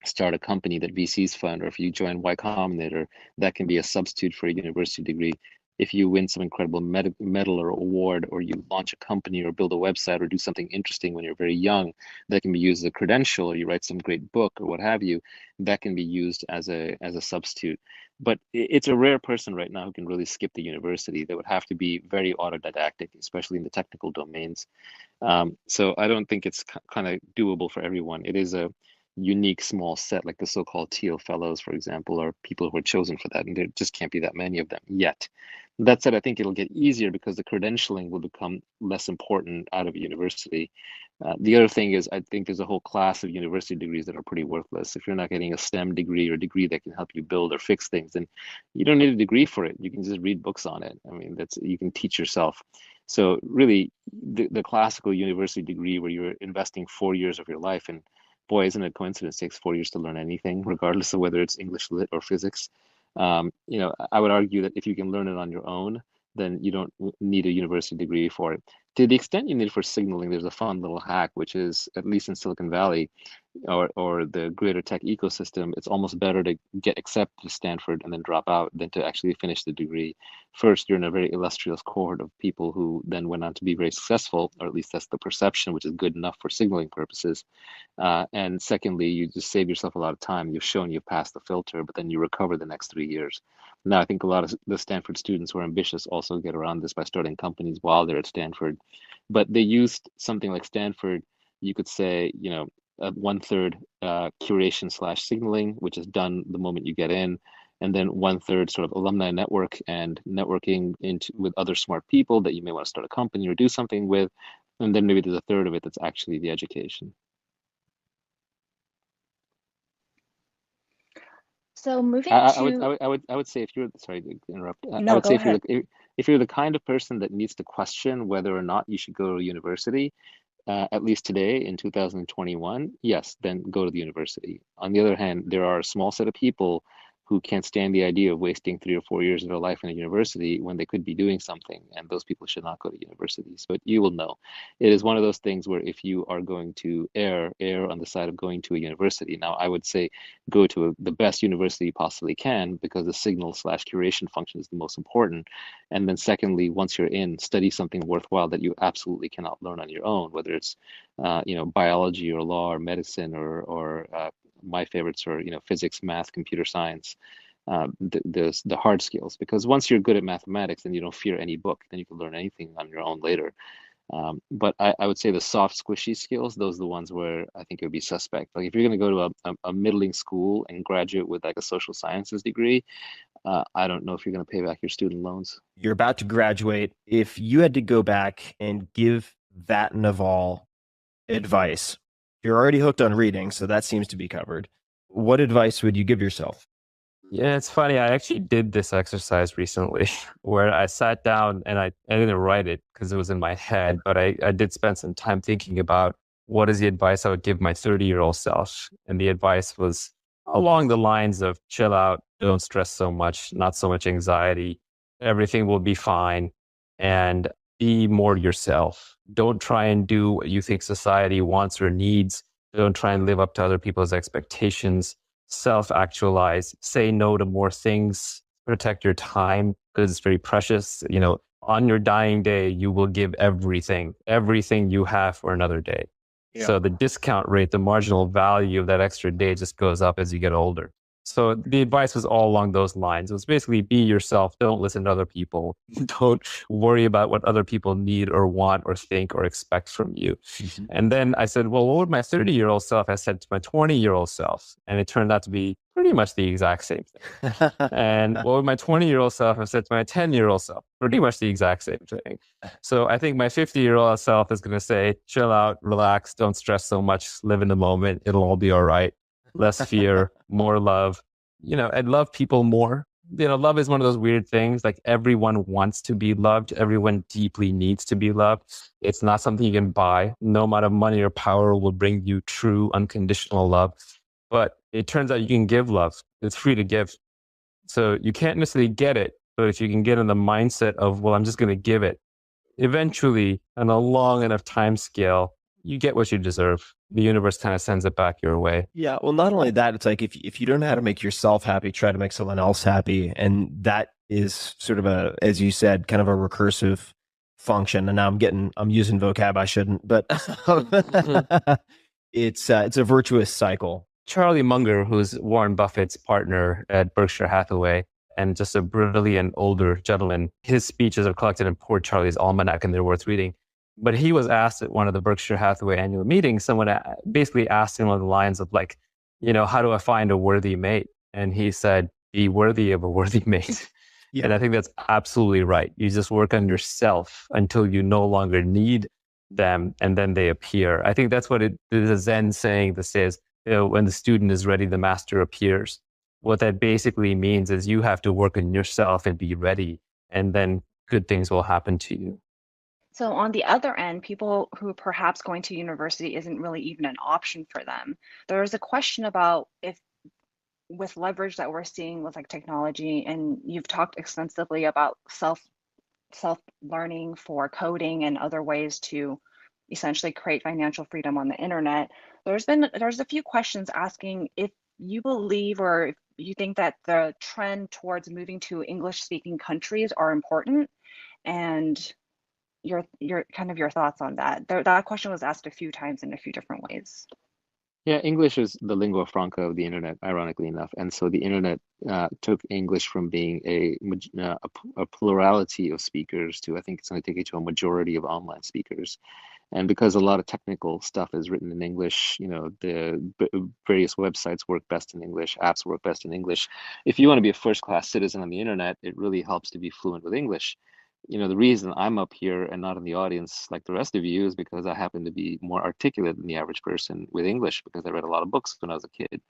start a company that VCs fund, or if you join Y Combinator, that can be a substitute for a university degree. If you win some incredible medal or award, or you launch a company or build a website or do something interesting when you're very young, that can be used as a credential, or you write some great book or what have you, that can be used as a substitute. But it's a rare person right now who can really skip the university. They would have to be very autodidactic, especially in the technical domains. So I don't think it's kind of doable for everyone. It is a unique small set, like the so-called Teal Fellows, for example, are people who are chosen for that, and there just can't be that many of them yet. That said, I think it'll get easier because the credentialing will become less important out of a university. The other thing is, I think there's a whole class of university degrees that are pretty worthless. If you're not getting a STEM degree or a degree that can help you build or fix things, then you don't need a degree for it. You can just read books on it. I mean, you can teach yourself. So really, the classical university degree where you're investing 4 years of your life, and boy, isn't it a coincidence? It takes 4 years to learn anything, regardless of whether it's English lit or physics. I would argue that if you can learn it on your own, then you don't need a university degree for it. To the extent you need it for signaling, there's a fun little hack, which is, at least in Silicon Valley, or the greater tech ecosystem, it's almost better to get accepted to Stanford and then drop out than to actually finish the degree. First, you're in a very illustrious cohort of people who then went on to be very successful, or at least that's the perception, which is good enough for signaling purposes. And secondly, you just save yourself a lot of time. You've shown you've passed the filter, but then you recover the next 3 years. Now, I think a lot of the Stanford students who are ambitious also get around this by starting companies while they're at Stanford. But they used something like Stanford, you could say, one third curation slash signaling, which is done the moment you get in, and then one third sort of alumni network and networking into with other smart people that you may want to start a company or do something with, and then maybe there's a third of it that's actually the education. So moving to I would say if you're sorry to interrupt. I no, would say go ahead. if you're the kind of person that needs to question whether or not you should go to university, at least today in 2021, yes, then go to the university. On the other hand, there are a small set of people who can't stand the idea of wasting 3 or 4 years of their life in a university when they could be doing something, and those people should not go to universities. But you will know. It is one of those things where if you are going to err on the side of going to a university. Now, I would say go to the best university you possibly can because the signal slash curation function is the most important. And then secondly, once you're in, study something worthwhile that you absolutely cannot learn on your own, whether it's biology or law or medicine or my favorites are physics, math, computer science, the hard skills. Because once you're good at mathematics, then you don't fear any book. Then you can learn anything on your own later. But I would say the soft, squishy skills, those are the ones where I think it would be suspect. Like if you're going to go to a middling school and graduate with like a social sciences degree, I don't know if you're going to pay back your student loans. You're about to graduate. If you had to go back and give that Naval advice, you're already hooked on reading, so that seems to be covered. What advice would you give yourself? Yeah, it's funny. I actually did this exercise recently where I sat down and I didn't write it because it was in my head, but I did spend some time thinking about what is the advice I would give my 30-year-old self. And the advice was along the lines of chill out, don't stress so much, not so much anxiety, everything will be fine, and be more yourself. Don't try and do what you think society wants or needs. Don't try and live up to other people's expectations. Self-actualize, say no to more things, protect your time because it's very precious. On your dying day, you will give everything you have for another day. Yeah. So the discount rate, the marginal value of that extra day just goes up as you get older. So the advice was all along those lines. It was basically be yourself. Don't listen to other people. Don't worry about what other people need or want or think or expect from you. Mm-hmm. And then I said, well, what would my 30-year-old self have said to my 20-year-old self? And it turned out to be pretty much the exact same thing. And what would my 20-year-old self have said to my 10-year-old self? Pretty much the exact same thing. So I think my 50-year-old self is going to say, chill out, relax, don't stress so much, live in the moment. It'll all be all right. Less fear, more love, and love people more. Love is one of those weird things. Like everyone wants to be loved. Everyone deeply needs to be loved. It's not something you can buy. No amount of money or power will bring you true unconditional love. But it turns out you can give love. It's free to give. So you can't necessarily get it. But if you can get in the mindset of, well, I'm just going to give it, eventually on a long enough time scale, you get what you deserve. The universe kind of sends it back your way. Yeah. Well, not only that, it's like if you don't know how to make yourself happy, try to make someone else happy. And that is sort of as you said, kind of a recursive function. And now I'm using vocab I shouldn't, but it's a virtuous cycle. Charlie Munger, who's Warren Buffett's partner at Berkshire Hathaway, and just a brilliant older gentleman, his speeches are collected in Poor Charlie's Almanac, and they're worth reading. But he was asked at one of the Berkshire Hathaway annual meetings, someone basically asked him along the lines of like, how do I find a worthy mate? And he said, be worthy of a worthy mate. Yeah. And I think that's absolutely right. You just work on yourself until you no longer need them, and then they appear. I think that's what there's a Zen saying that says, when the student is ready, the master appears. What that basically means is you have to work on yourself and be ready, and then good things will happen to you. So on the other end, people who perhaps going to university isn't really even an option for them. There's a question about if with leverage that we're seeing with like technology, and you've talked extensively about self-learning for coding and other ways to essentially create financial freedom on the internet. There's a few questions asking if you believe or if you think that the trend towards moving to English speaking countries are important, and your kind of your thoughts on that. That question was asked a few times in a few different ways. Yeah, English is the lingua franca of the internet, ironically enough. And so the internet took English from being a plurality of speakers to, I think it's going to take it to a majority of online speakers. And because a lot of technical stuff is written in English, various websites work best in English, apps work best in English. If you want to be a first-class citizen on the internet, it really helps to be fluent with English. The reason I'm up here and not in the audience like the rest of you is because I happen to be more articulate than the average person with English because I read a lot of books when I was a kid.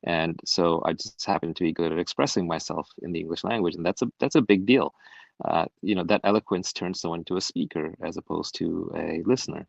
And so I just happen to be good at expressing myself in the English language, and that's a big deal. That eloquence turns someone into a speaker as opposed to a listener.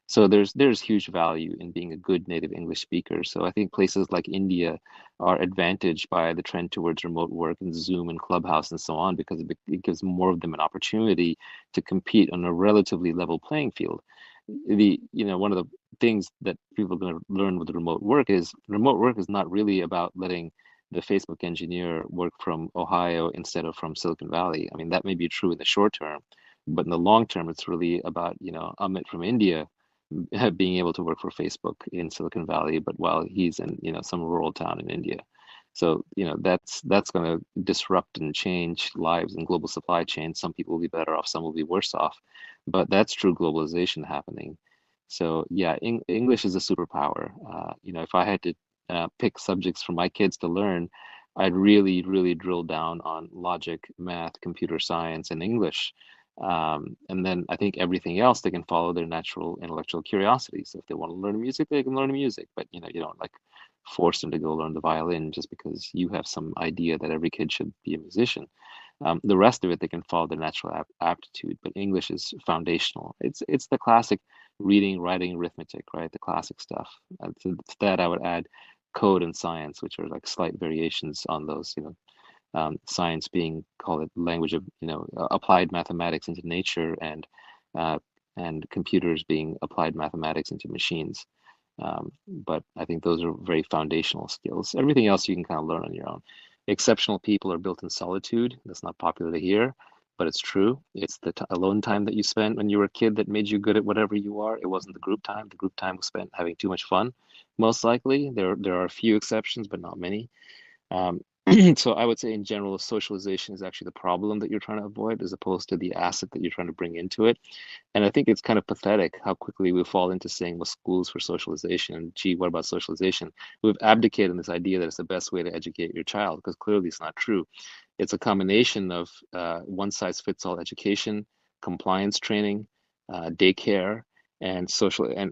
So there's huge value in being a good native English speaker. So I think places like India are advantaged by the trend towards remote work and Zoom and Clubhouse and so on because it gives more of them an opportunity to compete on a relatively level playing field. One of the things that people are going to learn with remote work is not really about letting the Facebook engineer work from Ohio instead of from Silicon Valley. I mean, that may be true in the short term, but in the long term, it's really about, Amit from India being able to work for Facebook in Silicon Valley, but while he's in, some rural town in India. So, that's going to disrupt and change lives in global supply chains. Some people will be better off, some will be worse off, but that's true globalization happening. So, yeah, English is a superpower. If I had to pick subjects for my kids to learn, I'd really, really drill down on logic, math, computer science, and English. And then I think everything else they can follow their natural intellectual curiosity. So if they want to learn music, they can learn music, but you don't like force them to go learn the violin just because you have some idea that every kid should be a musician. The rest of it they can follow their natural aptitude, but English is foundational. It's the classic reading, writing, arithmetic, right? The classic stuff. To that I would add code and science, which are like slight variations on those, science being, call it language of, applied mathematics into nature, and computers being applied mathematics into machines. But I think those are very foundational skills. Everything else you can kind of learn on your own. Exceptional people are built in solitude. That's not popular to hear, but it's true. It's the alone time that you spent when you were a kid that made you good at whatever you are. It wasn't the group time. The group time was spent having too much fun, most likely. There are a few exceptions, but not many. Um, so I would say in general, socialization is actually the problem that you're trying to avoid as opposed to the asset that you're trying to bring into it. And I think it's kind of pathetic how quickly we fall into saying, well, school's for socialization. And gee, what about socialization? We've abdicated this idea that it's the best way to educate your child because clearly it's not true. It's a combination of one size fits all education, compliance training, daycare, and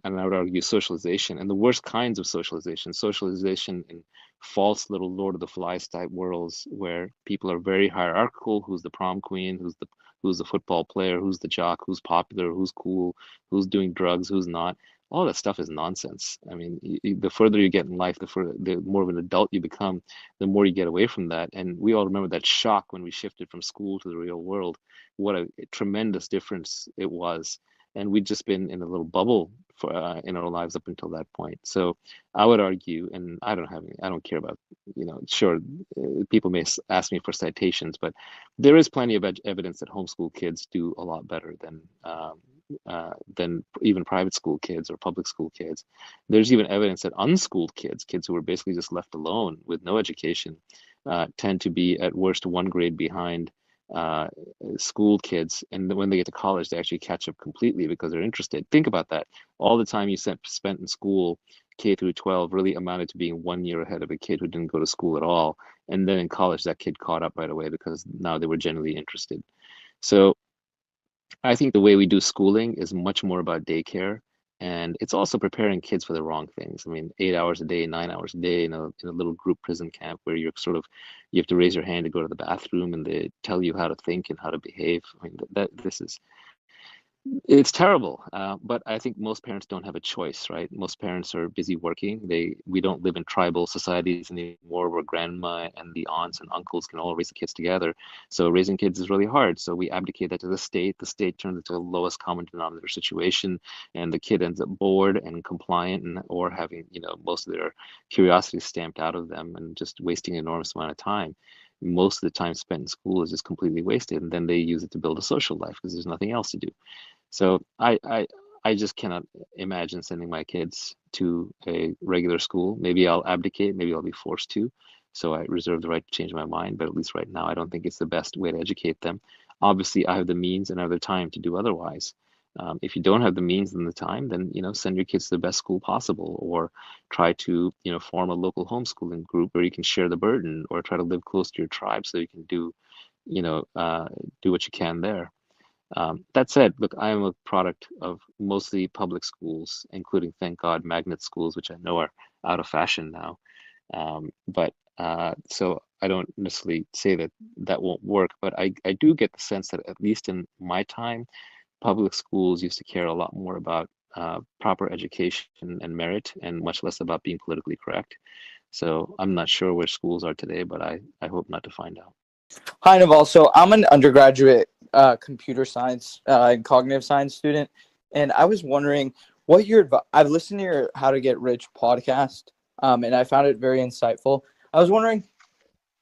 I would argue socialization, and the worst kinds of socialization in false little Lord of the Flies type worlds where people are very hierarchical. Who's the prom queen? Who's the football player? Who's the jock? Who's popular? Who's cool? Who's doing drugs? Who's not? All that stuff is nonsense. I mean, the further you get in life, the more of an adult you become, the more you get away from that. And we all remember that shock when we shifted from school to the real world. What a tremendous difference it was. And we'd just been in a little bubble in our lives up until that point. So I would argue, and I don't care about, sure, people may ask me for citations, but there is plenty of evidence that homeschool kids do a lot better than even private school kids or public school kids. There's even evidence that unschooled kids who were basically just left alone with no education, tend to be at worst one grade behind school kids, and when they get to college, they actually catch up completely because they're interested. Think about that. All the time you spent in school, K through 12, really amounted to being 1 year ahead of a kid who didn't go to school at all. And then in college, that kid caught up right away because now they were genuinely interested. So I think the way we do schooling is much more about daycare, and it's also preparing kids for the wrong things. I mean, 8 hours a day, 9 hours a day in a little group prison camp where you have to raise your hand to go to the bathroom, and they tell you how to think and how to behave. I mean, It's terrible, but I think most parents don't have a choice, right? Most parents are busy working. We don't live in tribal societies anymore where grandma and the aunts and uncles can all raise the kids together. So raising kids is really hard. So we abdicate that to the state. The state turns into a lowest common denominator situation, and the kid ends up bored and compliant, and or having, most of their curiosity stamped out of them and just wasting an enormous amount of time. Most of the time spent in school is just completely wasted, and then they use it to build a social life because there's nothing else to do. So I just cannot imagine sending my kids to a regular school. Maybe I'll abdicate, maybe I'll be forced to. So I reserve the right to change my mind, but at least right now, I don't think it's the best way to educate them. Obviously, I have the means and I have the time to do otherwise. If you don't have the means and the time, then send your kids to the best school possible, or try to form a local homeschooling group where you can share the burden, or try to live close to your tribe so you can do what you can there. That said, look, I am a product of mostly public schools, including, thank God, magnet schools, which I know are out of fashion now. But so I don't necessarily say that that won't work, but I do get the sense that at least in my time, public schools used to care a lot more about proper education and merit, and much less about being politically correct. So I'm not sure where schools are today, but I hope not to find out. Hi, Naval. So I'm an undergraduate computer science and cognitive science student, and I was wondering what your I've listened to your How to Get Rich podcast, and I found it very insightful. I was wondering,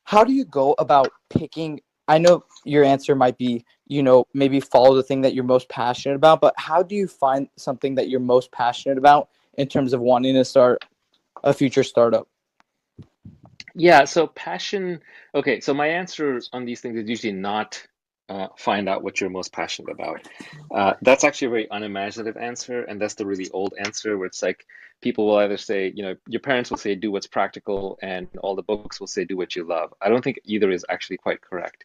how do you go about picking? I know your answer might be, maybe follow the thing that you're most passionate about, but how do you find something that you're most passionate about in terms of wanting to start a future startup? Yeah, so passion. Okay, so my answer on these things is usually not find out what you're most passionate about. That's actually a very unimaginative answer, and that's the really old answer where it's like people will either say, your parents will say do what's practical, and all the books will say do what you love. I don't think either is actually quite correct.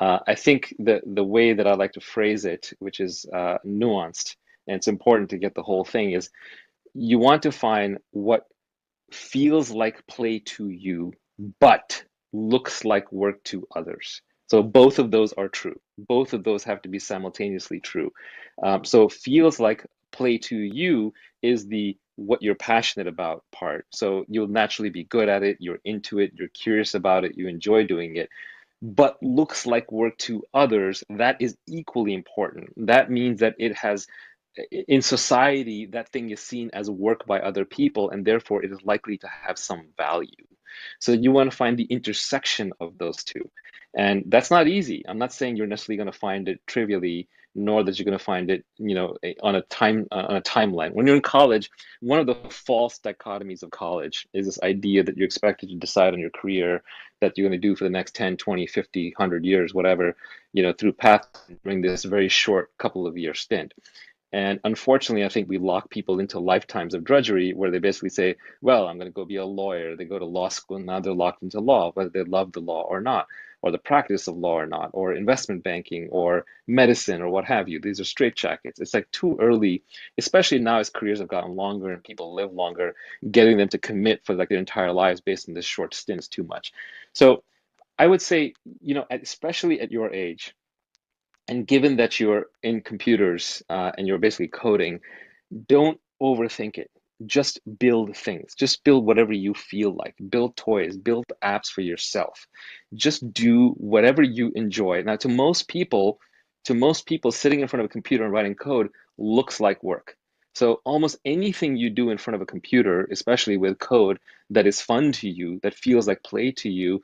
I think the way that I like to phrase it, which is nuanced, and it's important to get the whole thing, is you want to find what feels like play to you, but looks like work to others. So both of those are true. Both of those have to be simultaneously true. So feels like play to you is the what you're passionate about part. So you'll naturally be good at it, you're into it, you're curious about it, you enjoy doing it. But looks like work to others, that is equally important. That means that it has in society, that thing is seen as work by other people, and therefore it is likely to have some value. So you want to find the intersection of those two. And that's not easy. I'm not saying you're necessarily going to find it trivially, nor that you're going to find it, on a timeline. When you're in college, one of the false dichotomies of college is this idea that you're expected to decide on your career that you're going to do for the next 10, 20, 50, 100 years, whatever, through path during this very short couple of year stint. And unfortunately, I think we lock people into lifetimes of drudgery where they basically say, well, I'm going to go be a lawyer. They go to law school, and now they're locked into law, whether they love the law or not, or the practice of law or not, or investment banking or medicine or what have you. These are straitjackets. It's like too early, especially now as careers have gotten longer and people live longer, getting them to commit for like their entire lives based on this short stint is too much. So I would say, especially at your age, and given that you're in computers and you're basically coding, don't overthink it. Just build things. Just build whatever you feel like. Build toys, build apps for yourself. Just do whatever you enjoy. Now, to most people, sitting in front of a computer and writing code looks like work. So almost anything you do in front of a computer, especially with code that is fun to you, that feels like play to you,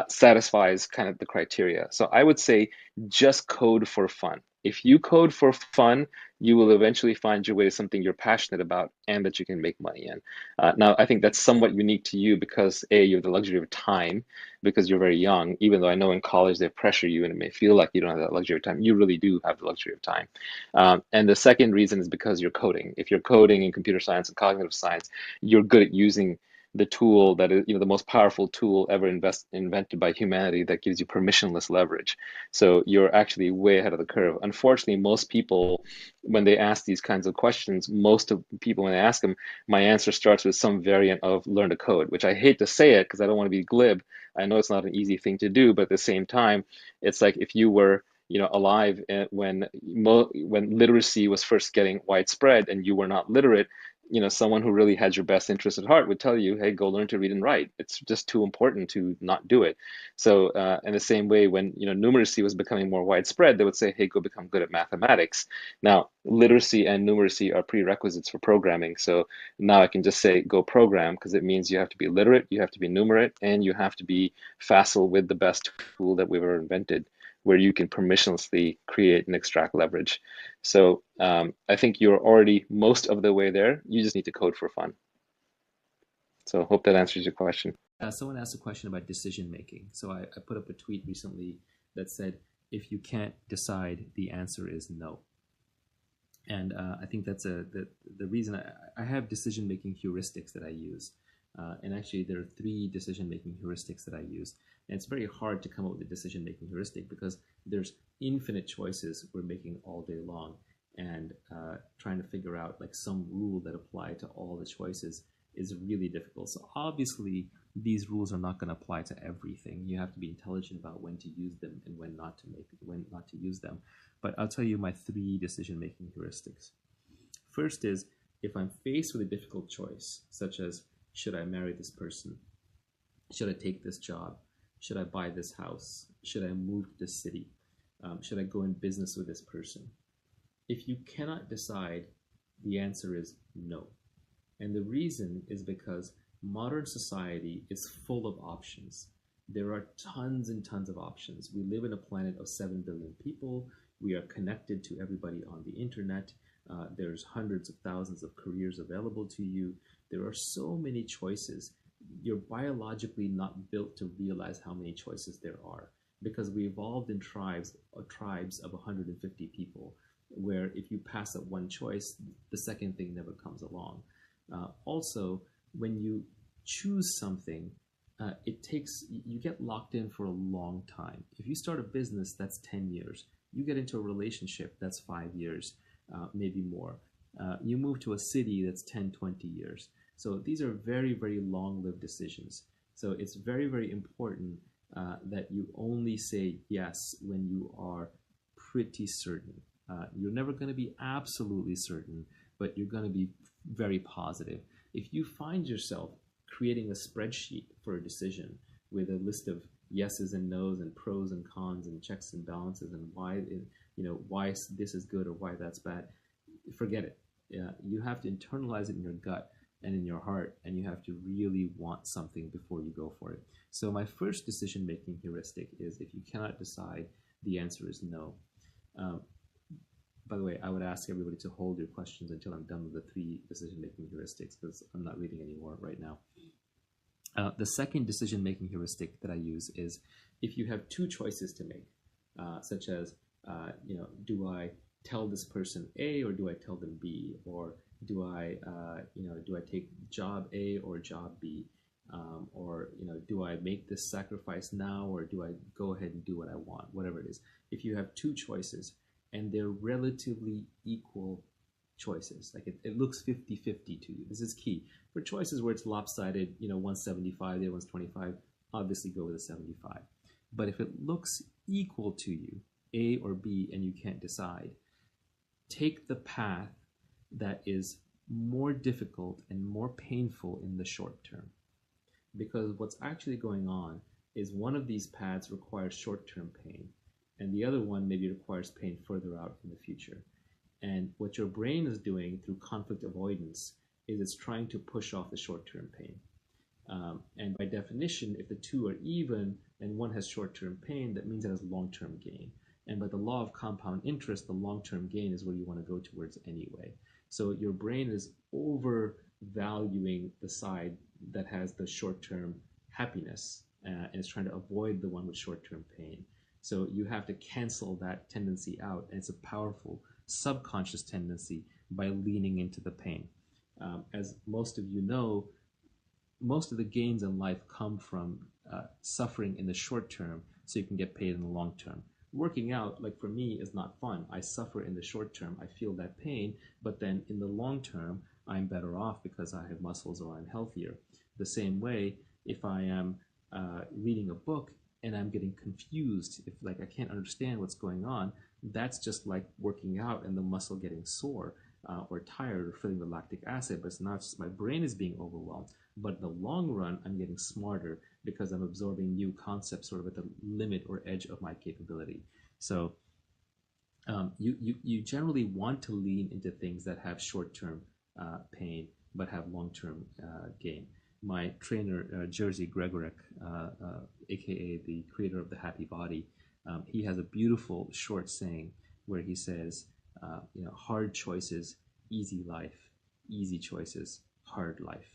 satisfies kind of the criteria. So I would say just code for fun. If you code for fun, you will eventually find your way to something you're passionate about and that you can make money in. Now, I think that's somewhat unique to you because A, you have the luxury of time because you're very young, even though I know in college they pressure you and it may feel like you don't have that luxury of time. You really do have the luxury of time. And the second reason is because you're coding. If you're coding in computer science and cognitive science, you're good at using the tool that is, the most powerful tool ever invented by humanity that gives you permissionless leverage. So you're actually way ahead of the curve. Unfortunately, most people, when they ask these kinds of questions, most of people, when they ask them, my answer starts with some variant of learn to code, which I hate to say it because I don't want to be glib. I know it's not an easy thing to do, but at the same time, it's like if you were alive when literacy was first getting widespread and you were not literate. Someone who really had your best interest at heart would tell you, hey, go learn to read and write. It's just too important to not do it. So in the same way, when numeracy was becoming more widespread, they would say, hey, go become good at mathematics. Now, literacy and numeracy are prerequisites for programming. So now I can just say go program, because it means you have to be literate, you have to be numerate, and you have to be facile with the best tool that we've ever invented, where you can permissionlessly create and extract leverage. So I think you're already most of the way there. You just need to code for fun. So I hope that answers your question. Someone asked a question about decision making. So I put up a tweet recently that said, if you can't decide, the answer is no. And I think that's the reason I have decision making heuristics that I use. And actually, there are 3 decision making heuristics that I use. And it's very hard to come up with a decision making heuristic because there's infinite choices we're making all day long. And trying to figure out like some rule that apply to all the choices is really difficult. So obviously, these rules are not going to apply to everything. You have to be intelligent about when to use them and when not to use them. But I'll tell you my 3 decision-making heuristics. First is, if I'm faced with a difficult choice, such as, should I marry this person? Should I take this job? Should I buy this house? Should I move to this city? Should I go in business with this person? If you cannot decide, the answer is no. And the reason is because modern society is full of options. There are tons and tons of options. We live in a planet of 7 billion people. We are connected to everybody on the internet. There's hundreds of thousands of careers available to you. There are so many choices. You're biologically not built to realize how many choices there are, because we evolved in tribes of 150 people, where if you pass up one choice, the second thing never comes along. Also, when you choose something, you get locked in for a long time. If you start a business, that's 10 years. You get into a relationship, that's 5 years, maybe more. You move to a city, that's 10, 20 years. So these are very, very long-lived decisions. So it's very, very important that you only say yes when you are pretty certain. You're never going to be absolutely certain, but you're going to be very positive. If you find yourself creating a spreadsheet for a decision with a list of yeses and nos and pros and cons and checks and balances and why this is good or why that's bad, forget it. You have to internalize it in your gut and in your heart, and you have to really want something before you go for it. So my first decision-making heuristic is, if you cannot decide, the answer is no. By the way, I would ask everybody to hold your questions until I'm done with the 3 decision-making heuristics, because I'm not reading any more right now. The second decision-making heuristic that I use is, if you have 2 choices to make, such as, do I tell this person A or do I tell them B, or do I take job A or job B, or do I make this sacrifice now or do I go ahead and do what I want, whatever it is. If you have 2 choices and they're relatively equal choices, like it looks 50-50 to you, this is key. For choices where it's lopsided, 175, the other one's 25, obviously go with a 75. But if it looks equal to you, A or B, and you can't decide, take the path that is more difficult and more painful in the short term. Because what's actually going on is one of these paths requires short-term pain, and the other one maybe requires pain further out in the future. And what your brain is doing through conflict avoidance is it's trying to push off the short-term pain. And by definition, if the 2 are even and one has short-term pain, that means it has long-term gain. And by the law of compound interest, the long-term gain is where you want to go towards anyway. So your brain is overvaluing the side that has the short-term happiness and is trying to avoid the one with short-term pain. So you have to cancel that tendency out, and it's a powerful subconscious tendency by leaning into the pain. As most of you know, most of the gains in life come from suffering in the short term so you can get paid in the long term. Working out, like for me, is not fun. I suffer in the short term. I feel that pain, but then in the long term, I'm better off because I have muscles or I'm healthier. The same way, if I am reading a book, and I'm getting confused, if like I can't understand what's going on, that's just like working out and the muscle getting sore or tired or feeling the lactic acid, but it's not just my brain is being overwhelmed. But in the long run, I'm getting smarter because I'm absorbing new concepts sort of at the limit or edge of my capability. So you generally want to lean into things that have short-term pain but have long-term gain. My trainer, Jerzy Gregorek, aka the creator of the Happy Body, he has a beautiful short saying where he says, hard choices, easy life, easy choices, hard life.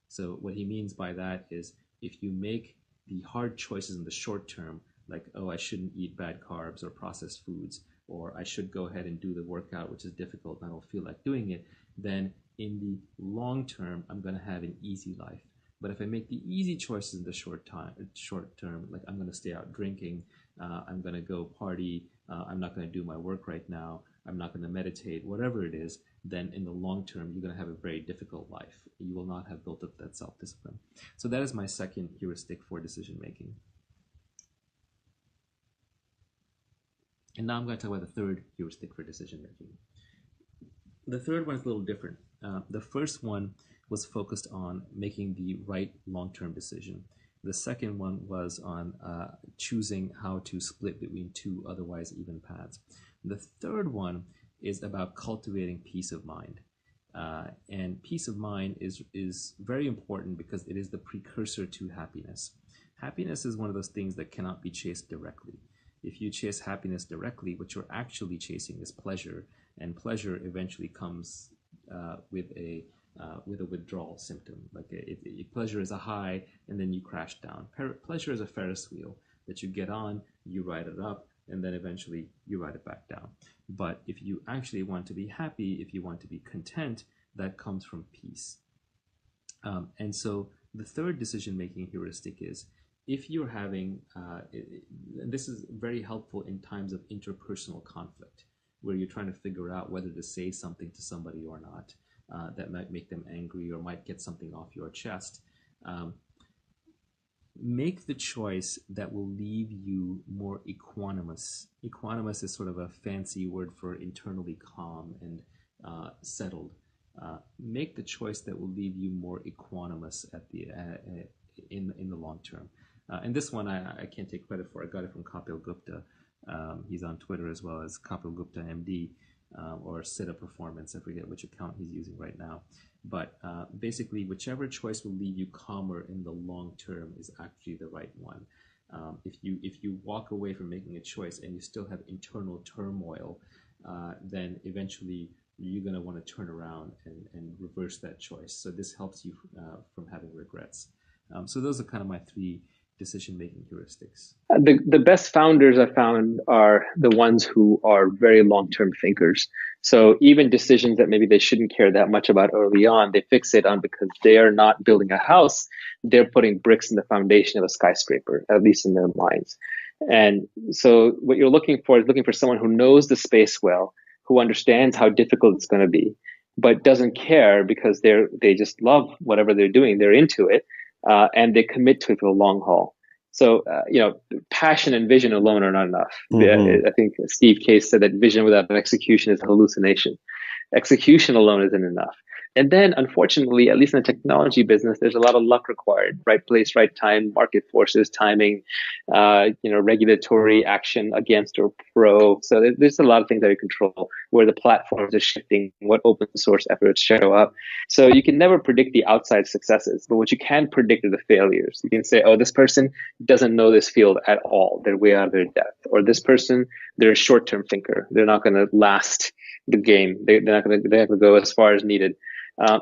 So what he means by that is if you make the hard choices in the short term, like, oh, I shouldn't eat bad carbs or processed foods, or I should go ahead and do the workout, which is difficult and I don't feel like doing it, then in the long term, I'm going to have an easy life. But if I make the easy choices in the short term, like I'm going to stay out drinking, I'm going to go party, I'm not going to do my work right now, I'm not going to meditate, whatever it is, then in the long term, you're going to have a very difficult life. You will not have built up that self-discipline. So that is my second heuristic for decision making. And now I'm going to talk about the third heuristic for decision making. The third one is a little different. The first one was focused on making the right long-term decision. The second one was on choosing how to split between two otherwise even paths. The third one is about cultivating peace of mind. And peace of mind is very important because it is the precursor to happiness. Happiness is one of those things that cannot be chased directly. If you chase happiness directly, what you're actually chasing is pleasure, and pleasure eventually comes with a withdrawal symptom. Like pleasure is a high, and then you crash down. Pleasure is a Ferris wheel that you get on, you ride it up, and then eventually you ride it back down. But if you actually want to be happy, if you want to be content, that comes from peace. And so the third decision-making heuristic is, if you're having, and this is very helpful in times of interpersonal conflict, where you're trying to figure out whether to say something to somebody or not, that might make them angry or might get something off your chest. Make the choice that will leave you more equanimous. Equanimous is sort of a fancy word for internally calm and settled. Make the choice that will leave you more equanimous at the in the long term. And this one I can't take credit for. I got it from Kapil Gupta. He's on Twitter as well as Kapil Gupta MD or Siddha Performance. I forget which account he's using right now. But basically, whichever choice will leave you calmer in the long term is actually the right one. If you walk away from making a choice and you still have internal turmoil, then eventually you're going to want to turn around and reverse that choice. So this helps you from having regrets. So those are kind of my three decision-making heuristics. The best founders I found are the ones who are very long-term thinkers. So even decisions that maybe they shouldn't care that much about early on, they fixate on because they are not building a house. They're putting bricks in the foundation of a skyscraper, at least in their minds. And so what you're looking for is looking for someone who knows the space well, who understands how difficult it's going to be, but doesn't care because they just love whatever they're doing. They're into it. And they commit to it for the long haul. So, passion and vision alone are not enough. Mm-hmm. I think Steve Case said that vision without execution is a hallucination. Execution alone isn't enough. And then, unfortunately, at least in the technology business, there's a lot of luck required. Right place, right time, market forces, timing, regulatory action against or pro. So there's a lot of things that you control, where the platforms are shifting, what open source efforts show up. So you can never predict the outside successes, but what you can predict are the failures. You can say, oh, this person doesn't know this field at all. They're way out of their depth. Or this person, they're a short-term thinker. They're not going to last the game. They have to go as far as needed.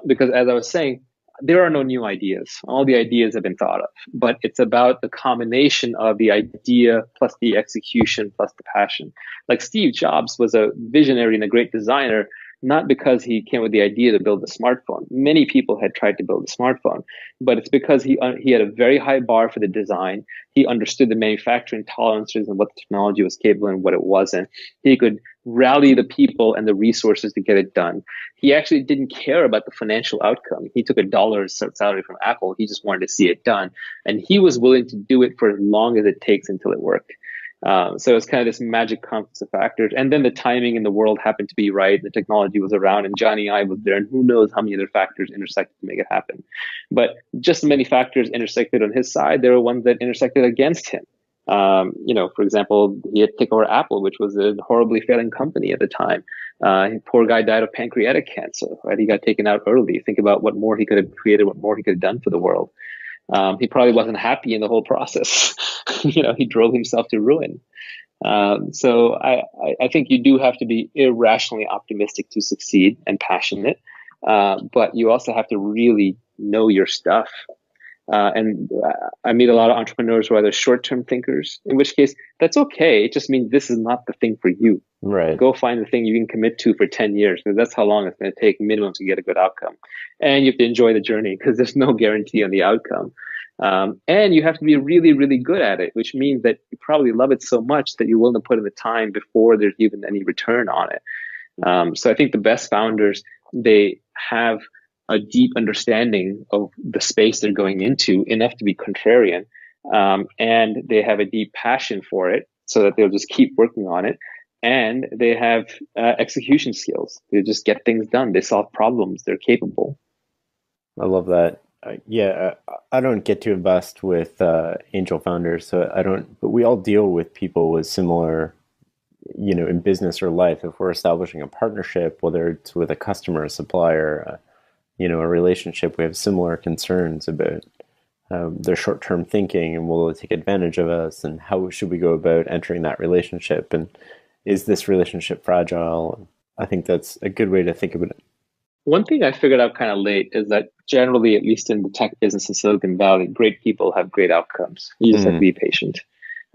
Because as I was saying, there are no new ideas. All the ideas have been thought of, but it's about the combination of the idea plus the execution plus the passion. Like Steve Jobs was a visionary and a great designer, not because he came with the idea to build a smartphone. Many people had tried to build a smartphone, but it's because he had a very high bar for the design. He understood the manufacturing tolerances and what the technology was capable and what it wasn't. He could rally the people and the resources to get it done. He actually didn't care about the financial outcome. He took $1 salary from Apple. He just wanted to see it done. And he was willing to do it for as long as it takes until it worked. So it's kind of this magic confluence of factors. And then the timing in the world happened to be right. The technology was around and Johnny Ive was there. And who knows how many other factors intersected to make it happen. But just as many factors intersected on his side, there were ones that intersected against him. For example, he had to take over Apple, which was a horribly failing company at the time. Poor guy died of pancreatic cancer, right? He got taken out early. Think about what more he could have created, what more he could have done for the world. He probably wasn't happy in the whole process. He drove himself to ruin. So I think you do have to be irrationally optimistic to succeed and passionate. But you also have to really know your stuff. And I meet a lot of entrepreneurs who are either short-term thinkers, in which case that's okay. It just means this is not the thing for you. Right. Go find the thing you can commit to for 10 years, because that's how long it's going to take minimum to get a good outcome. And you have to enjoy the journey because there's no guarantee on the outcome. And you have to be really, really good at it, which means that you probably love it so much that you're willing to put in the time before there's even any return on it. So I think the best founders, they have a deep understanding of the space they're going into, enough to be contrarian, and they have a deep passion for it so that they'll just keep working on it. And they have execution skills. They just get things done. They solve problems. They're capable. I love that. I don't get to invest with angel founders, so I don't. But we all deal with people with similar, in business or life. If we're establishing a partnership, whether it's with a customer, a supplier, a relationship, we have similar concerns about their short-term thinking and will they take advantage of us, and how should we go about entering that relationship, and is this relationship fragile? I think that's a good way to think about it. One thing I figured out kind of late is that generally, at least in the tech business in Silicon Valley, great people have great outcomes. You just have to be patient.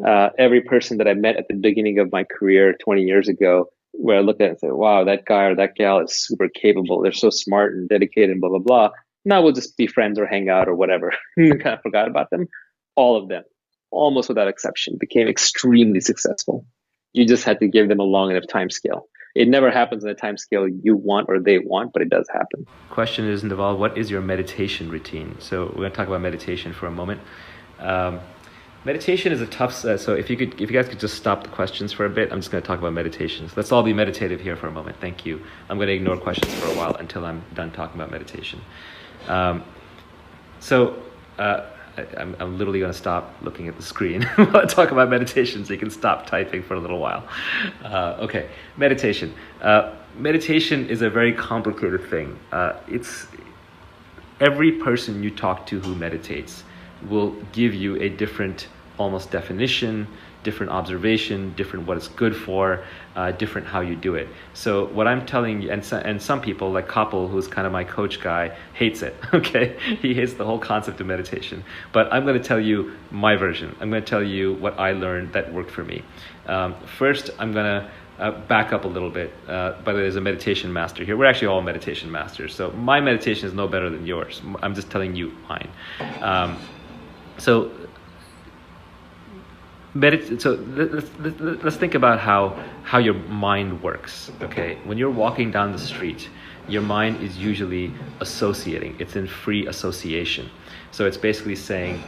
Every person that I met at the beginning of my career 20 years ago, where I looked at it and said, wow, that guy or that gal is super capable. They're so smart and dedicated and blah, blah, blah. Now we'll just be friends or hang out or whatever. Kind of forgot about them. All of them, almost without exception, became extremely successful. You just had to give them a long enough time scale. It never happens in the time scale you want or they want, but it does happen. Question is, Naval, what is your meditation routine? So we're going to talk about meditation for a moment. Meditation is a tough, so if you guys could just stop the questions for a bit, I'm just going to talk about meditation. So let's all be meditative here for a moment. Thank you. I'm going to ignore questions for a while until I'm done talking about meditation. I'm literally going to stop looking at the screen while I talk about meditation, so you can stop typing for a little while. Okay, meditation. Meditation is a very complicated thing. It's every person you talk to who meditates will give you a different almost definition, different observation, different what it's good for, different how you do it. So what I'm telling you, and some people like Kapil, who's kind of my coach guy, hates it, okay? He hates the whole concept of meditation. But I'm going to tell you my version. I'm going to tell you what I learned that worked for me. First, I'm going to back up a little bit. By the way, there's a meditation master here. We're actually all meditation masters. So my meditation is no better than yours. I'm just telling you mine. So let's think about how your mind works. Okay, when you're walking down the street, your mind is usually associating. It's in free association. So it's basically saying,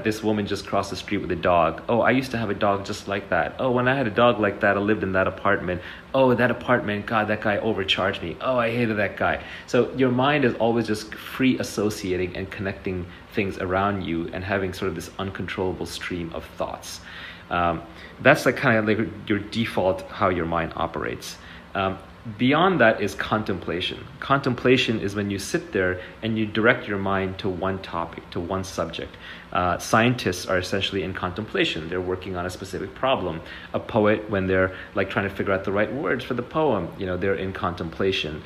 this woman just crossed the street with a dog. Oh, I used to have a dog just like that. Oh, when I had a dog like that, I lived in that apartment. Oh, that apartment, God, that guy overcharged me. Oh, I hated that guy. So your mind is always just free associating and connecting things around you and having sort of this uncontrollable stream of thoughts. That's like kind of like your default how your mind operates. Beyond that is contemplation. Contemplation is when you sit there and you direct your mind to one topic, to one subject. Scientists are essentially in contemplation. They're working on a specific problem. A poet, when they're like trying to figure out the right words for the poem, they're in contemplation.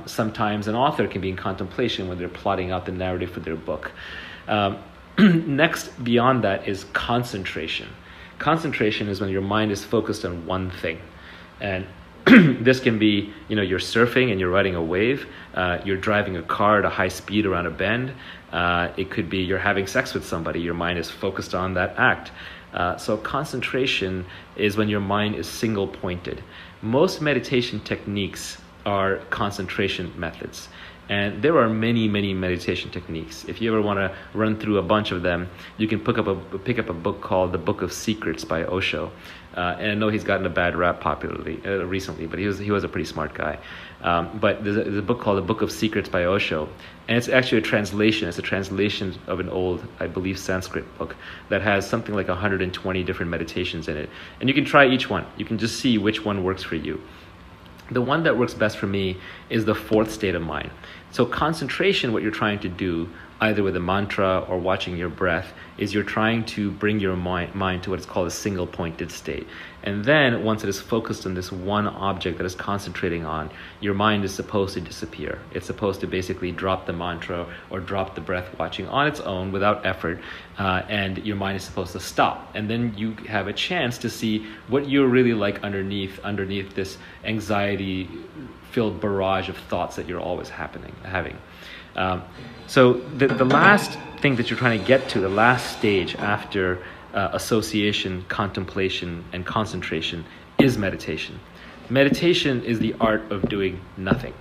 Sometimes an author can be in contemplation when they're plotting out the narrative for their book. Next, beyond that is concentration. Concentration is when your mind is focused on one thing. And this can be, you're surfing and you're riding a wave. You're driving a car at a high speed around a bend. It could be you're having sex with somebody. Your mind is focused on that act. So concentration is when your mind is single pointed. Most meditation techniques are concentration methods. And there are many, many meditation techniques. If you ever want to run through a bunch of them, you can pick up a book called The Book of Secrets by Osho. And I know he's gotten a bad rap popularly recently, but he was a pretty smart guy. But there's a book called The Book of Secrets by Osho, and it's actually a translation. It's a translation of an old, I believe, Sanskrit book that has something like 120 different meditations in it. And you can try each one. You can just see which one works for you. The one that works best for me is the fourth state of mind. So concentration, what you're trying to do, either with a mantra or watching your breath, is you're trying to bring your mind to what is called a single pointed state. And then once it is focused on this one object that is concentrating on, your mind is supposed to disappear. It's supposed to basically drop the mantra or drop the breath watching on its own without effort, and your mind is supposed to stop. And then you have a chance to see what you're really like underneath this anxiety-filled barrage of thoughts that you're always having. So the last thing that you're trying to get to, the last stage after association, contemplation, and concentration is meditation. Meditation is the art of doing nothing.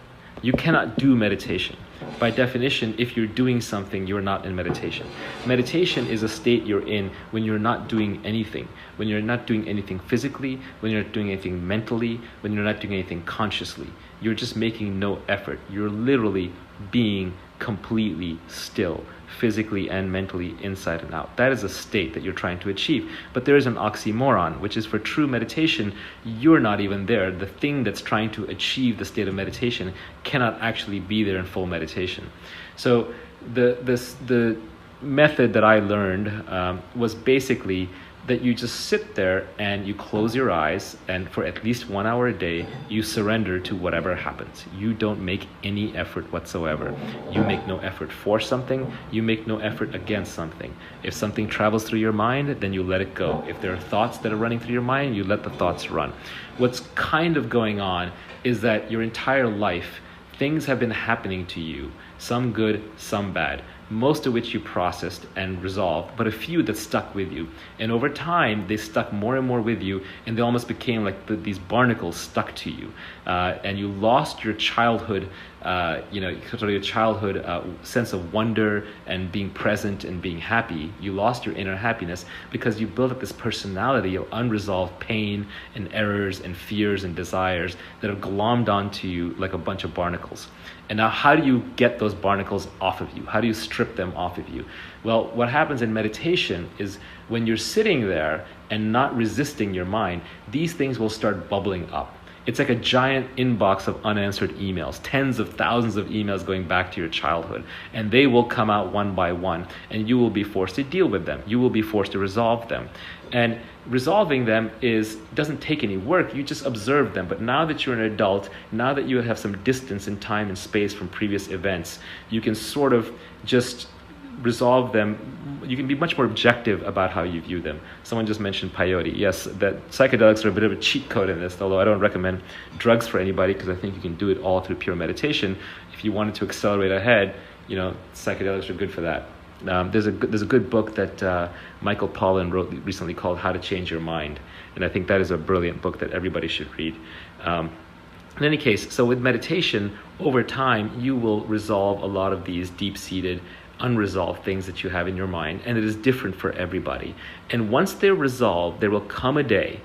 You cannot do meditation. By definition, if you're doing something, you're not in meditation. Meditation is a state you're in when you're not doing anything. When you're not doing anything physically, when you're not doing anything mentally, when you're not doing anything consciously. You're just making no effort. You're literally being completely still, physically and mentally, inside and out. That is a state that you're trying to achieve. But there is an oxymoron, which is for true meditation, you're not even there. The thing that's trying to achieve the state of meditation cannot actually be there in full meditation. So the method that I learned was basically that you just sit there and you close your eyes, and for at least 1 hour a day, you surrender to whatever happens. You don't make any effort whatsoever. You make no effort for something. You make no effort against something. If something travels through your mind, then you let it go. If there are thoughts that are running through your mind, you let the thoughts run. What's kind of going on is that your entire life, things have been happening to you, some good, some bad, most of which you processed and resolved, but a few that stuck with you. And over time, they stuck more and more with you, and they almost became like these barnacles stuck to you. And you lost your childhood, your childhood sense of wonder and being present and being happy. You lost your inner happiness because you built up this personality of unresolved pain and errors and fears and desires that have glommed onto you like a bunch of barnacles. And now how do you get those barnacles off of you? How do you strip them off of you? Well, what happens in meditation is when you're sitting there and not resisting your mind, these things will start bubbling up. It's like a giant inbox of unanswered emails, tens of thousands of emails going back to your childhood. And they will come out one by one, and you will be forced to deal with them. You will be forced to resolve them. And resolving them doesn't take any work. You just observe them. But now that you're an adult, now that you have some distance in time and space from previous events, you can sort of just resolve them. You can be much more objective about how you view them. Someone just mentioned peyote. Yes, that psychedelics are a bit of a cheat code in this, although I don't recommend drugs for anybody because I think you can do it all through pure meditation. If you wanted to accelerate ahead, psychedelics are good for that. There's a good book that Michael Pollan wrote recently called How to Change Your Mind, and I think that is a brilliant book that everybody should read. In any case, so with meditation, over time, you will resolve a lot of these deep-seated, unresolved things that you have in your mind, and it is different for everybody. And once they're resolved, there will come a day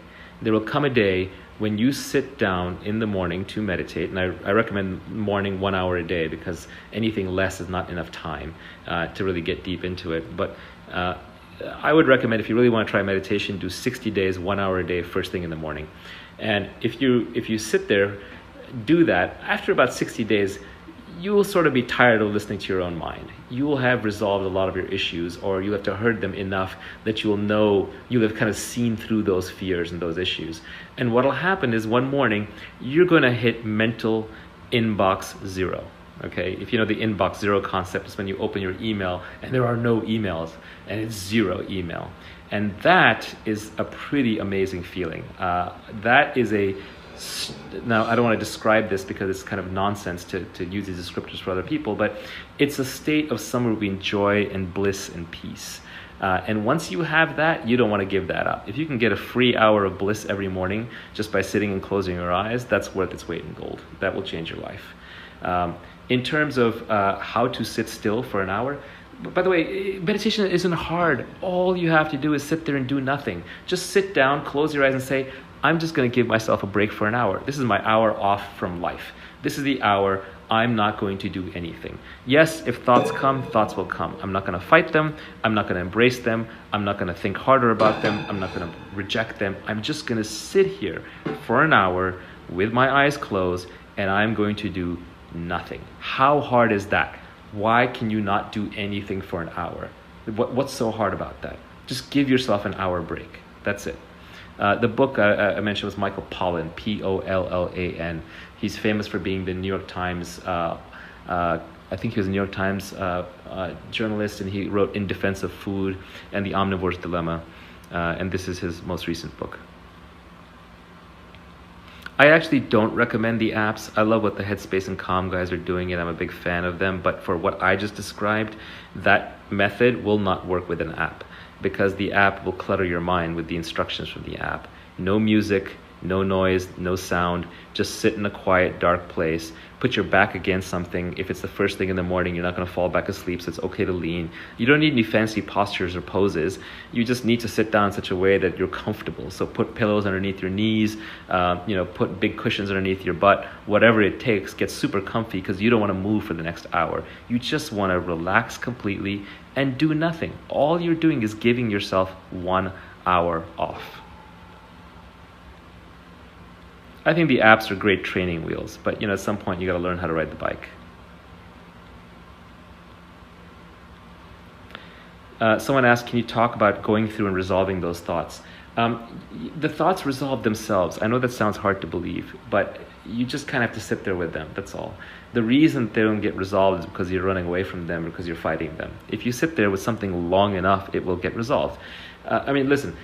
when you sit down in the morning to meditate, and I recommend morning 1 hour a day because anything less is not enough time to really get deep into it. But I would recommend, if you really want to try meditation, do 60 days, 1 hour a day, first thing in the morning. And if you sit there, do that, after about 60 days, you will sort of be tired of listening to your own mind. You will have resolved a lot of your issues, or you have to heard them enough that you will know, you have kind of seen through those fears and those issues. And what will happen is one morning, you're going to hit mental inbox zero. Okay, if you know the inbox zero concept, is when you open your email and there are no emails and it's zero email. And that is a pretty amazing feeling. That is a now I don't want to describe this because it's kind of nonsense to use these descriptors for other people, but it's a state of somewhere between joy and bliss and peace. And once you have that, you don't want to give that up. If you can get a free hour of bliss every morning just by sitting and closing your eyes, that's worth its weight in gold. That will change your life. In terms of how to sit still for an hour, by the way, meditation isn't hard. All you have to do is sit there and do nothing. Just sit down, close your eyes, and say, I'm just going to give myself a break for an hour. This is my hour off from life. This is the hour I'm not going to do anything. Yes, if thoughts come, thoughts will come. I'm not going to fight them. I'm not going to embrace them. I'm not going to think harder about them. I'm not going to reject them. I'm just going to sit here for an hour with my eyes closed, and I'm going to do nothing. How hard is that? Why can you not do anything for an hour? What's so hard about that? Just give yourself an hour break. That's it. The book I mentioned was Michael Pollan, Pollan. He's famous for being the New York Times, I think he was a New York Times journalist, and he wrote In Defense of Food and The Omnivore's Dilemma, and this is his most recent book. I actually don't recommend the apps. I love what the Headspace and Calm guys are doing, and I'm a big fan of them, but for what I just described, that method will not work with an app, because the app will clutter your mind with the instructions from the app. No music, no noise, no sound. Just sit in a quiet, dark place. Put your back against something. If it's the first thing in the morning, you're not going to fall back asleep, so it's okay to lean. You don't need any fancy postures or poses. You just need to sit down in such a way that you're comfortable. So put pillows underneath your knees, put big cushions underneath your butt, whatever it takes. Get super comfy, because you don't want to move for the next hour. You just want to relax completely and do nothing. All you're doing is giving yourself 1 hour off. I think the apps are great training wheels, but at some point you got to learn how to ride the bike. Someone asked, can you talk about going through and resolving those thoughts? The thoughts resolve themselves. I know that sounds hard to believe, but you just kind of have to sit there with them, that's all. The reason they don't get resolved is because you're running away from them or because you're fighting them. If you sit there with something long enough, it will get resolved. Listen,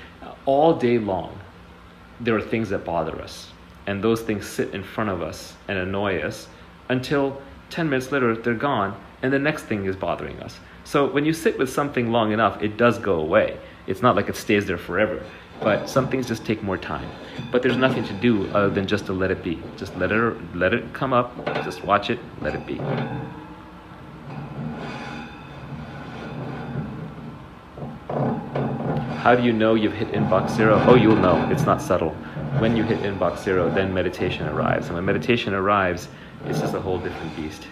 all day long, there are things that bother us. And those things sit in front of us and annoy us until 10 minutes later they're gone and the next thing is bothering us. So when you sit with something long enough, it does go away. It's not like it stays there forever, but some things just take more time. But there's nothing to do other than just to let it be. Just let it come up, just watch it, let it be. How do you know you've hit inbox zero? Oh, you'll know. It's not subtle. When you hit inbox zero, then meditation arrives. And when meditation arrives, it's just a whole different beast.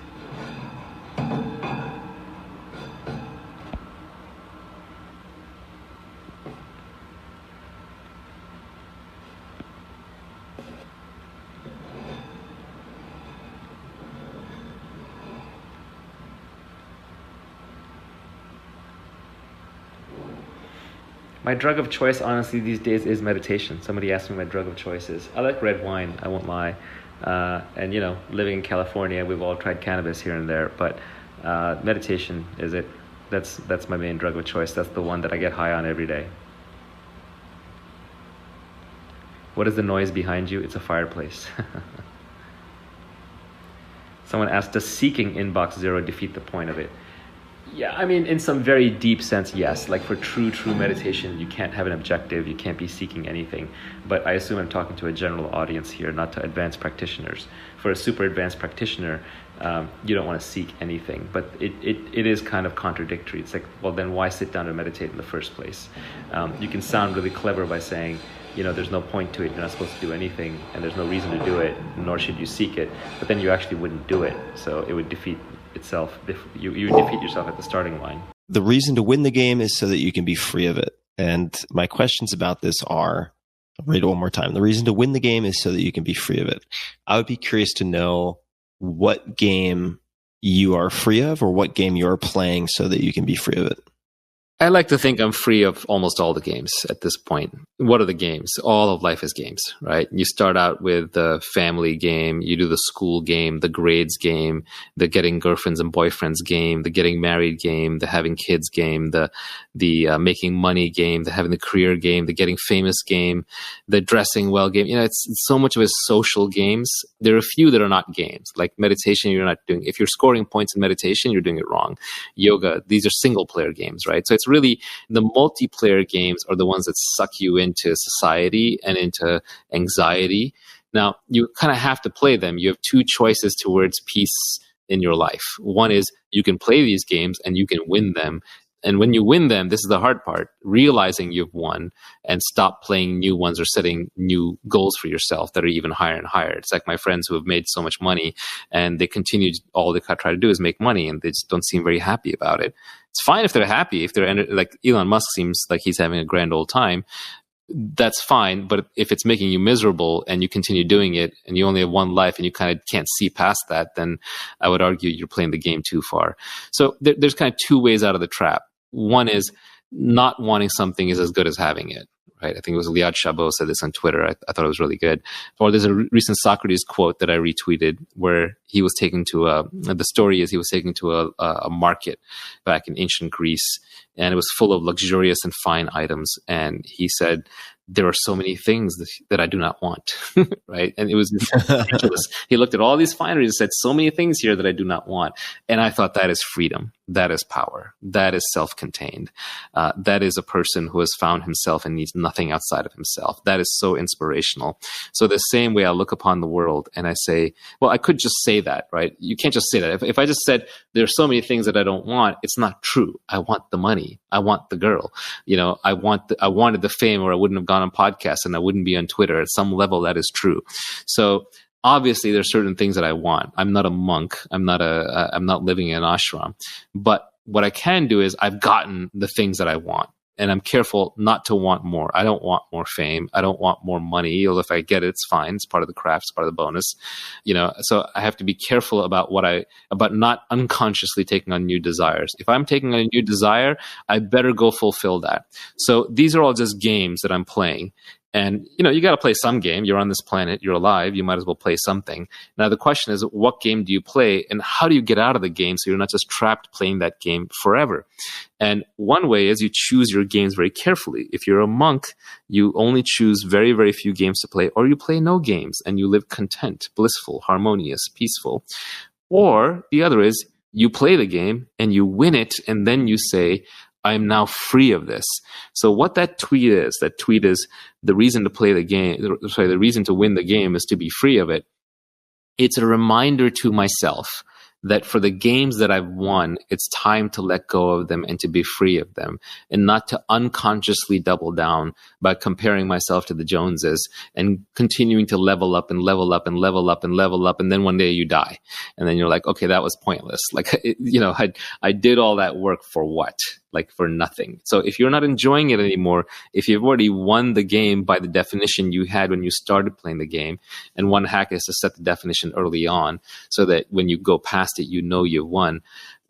My drug of choice, honestly, these days is meditation. Somebody asked me my drug of choice is. I like red wine, I won't lie. And living in California, we've all tried cannabis here and there, but meditation is it. That's my main drug of choice. That's the one that I get high on every day. What is the noise behind you? It's a fireplace. Someone asked, does seeking inbox zero defeat the point of it? Yeah, in some very deep sense, yes. Like for true meditation, you can't have an objective, you can't be seeking anything. But I assume I'm talking to a general audience here, not to advanced practitioners. For a super advanced practitioner, you don't want to seek anything. But it is kind of contradictory. It's like, well, then why sit down and meditate in the first place? You can sound really clever by saying, there's no point to it, you're not supposed to do anything, and there's no reason to do it, nor should you seek it. But then you actually wouldn't do it, so it would defeat itself. You defeat yourself at the starting line. The reason to win the game is so that you can be free of it. And my questions about this are, I'll read it one more time. The reason to win the game is so that you can be free of it. I would be curious to know what game you are free of, or what game you're playing so that you can be free of it. I like to think I'm free of almost all the games at this point. What are the games? All of life is games, right? You start out with the family game, you do the school game, the grades game, the getting girlfriends and boyfriends game, the getting married game, the having kids game, the making money game, the having the career game, the getting famous game, the dressing well game. It's so much of it is social games. There are a few that are not games, like meditation. You're not doing. If you're scoring points in meditation, you're doing it wrong. Yoga, these are single player games, right? So it's really the multiplayer games are the ones that suck you into society and into anxiety. Now, you kind of have to play them. You have two choices towards peace in your life. One is you can play these games and you can win them. And when you win them, this is the hard part, realizing you've won and stop playing new ones or setting new goals for yourself that are even higher and higher. It's like my friends who have made so much money and they continue, all they try to do is make money and they just don't seem very happy about it. It's fine if they're happy, if they're like Elon Musk seems like he's having a grand old time. That's fine. But if it's making you miserable and you continue doing it and you only have one life and you kind of can't see past that, then I would argue you're playing the game too far. So there's kind of two ways out of the trap. One is not wanting something is as good as having it, right? I think it was Liad Chabot said this on Twitter. I thought it was really good. Or there's a recent Socrates quote that I retweeted where he was taken to the story is he was taken to a market back in ancient Greece, and it was full of luxurious and fine items. And he said, there are so many things that I do not want, right? And it was ridiculous. He looked at all these fineries and said, so many things here that I do not want. And I thought that is freedom. That is power. That is self-contained. That is a person who has found himself and needs nothing outside of himself. That is so inspirational. So the same way I look upon the world and I say, well, I could just say that, right? You can't just say that. If I just said, there's so many things that I don't want, it's not true. I want the money. I want the girl. I wanted the fame, or I wouldn't have gone on podcasts and I wouldn't be on Twitter. At some level, that is true. So obviously there's certain things that I want. I'm not a monk. I'm not living in an ashram, but what I can do is I've gotten the things that I want. And I'm careful not to want more. I don't want more fame. I don't want more money. Although if I get it, it's fine. It's part of the craft. It's part of the bonus. So I have to be careful about about not unconsciously taking on new desires. If I'm taking on a new desire, I better go fulfill that. So these are all just games that I'm playing. And, you got to play some game. You're on this planet. You're alive. You might as well play something. Now, the question is, what game do you play and how do you get out of the game so you're not just trapped playing that game forever? And one way is you choose your games very carefully. If you're a monk, you only choose very, very few games to play, or you play no games and you live content, blissful, harmonious, peaceful. Or the other is you play the game and you win it and then you say, I'm now free of this. So what that tweet is the reason to play the game, the reason to win the game is to be free of it. It's a reminder to myself that for the games that I've won, it's time to let go of them and to be free of them, and not to unconsciously double down by comparing myself to the Joneses and continuing to level up and level up and level up and level up. And then one day you die. And then you're like, okay, that was pointless. Like, I did all that work for what? Like for nothing. So if you're not enjoying it anymore, if you've already won the game by the definition you had when you started playing the game, and one hack is to set the definition early on so that when you go past it, you've won.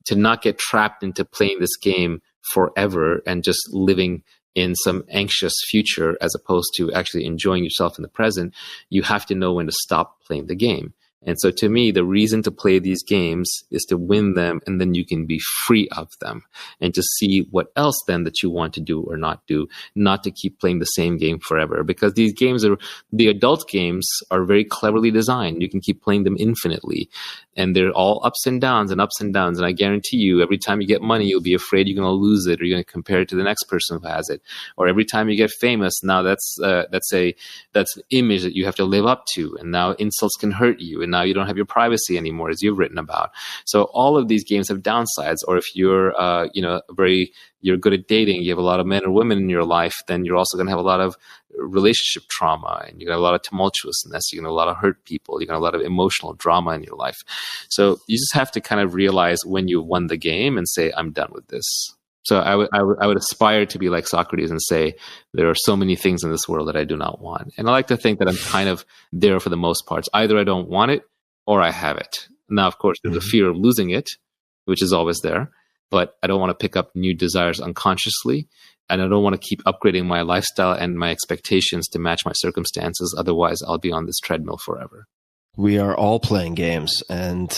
To not get trapped into playing this game forever and just living in some anxious future as opposed to actually enjoying yourself in the present, you have to know when to stop playing the game. And so to me, the reason to play these games is to win them, and then you can be free of them and to see what else then that you want to do or not do, not to keep playing the same game forever. Because these games the adult games are very cleverly designed. You can keep playing them infinitely, and they're all ups and downs and ups and downs. And I guarantee you, every time you get money, you'll be afraid you're going to lose it, or you're going to compare it to the next person who has it. Or every time you get famous, now that's an image that you have to live up to, and now insults can hurt you. And now you don't have your privacy anymore, as you've written about. So all of these games have downsides. Or if you're, you're good at dating, you have a lot of men or women in your life, then you're also going to have a lot of relationship trauma, and you got a lot of tumultuousness. You're going to have a lot of hurt people. You got a lot of emotional drama in your life. So you just have to kind of realize when you've won the game and say, I'm done with this. So I would aspire to be like Socrates and say, there are so many things in this world that I do not want. And I like to think that I'm kind of there for the most parts. Either I don't want it or I have it. Now, of course, there's a fear of losing it, which is always there. but I don't want to pick up new desires unconsciously. And I don't want to keep upgrading my lifestyle and my expectations to match my circumstances. Otherwise, I'll be on this treadmill forever. We are all playing games, and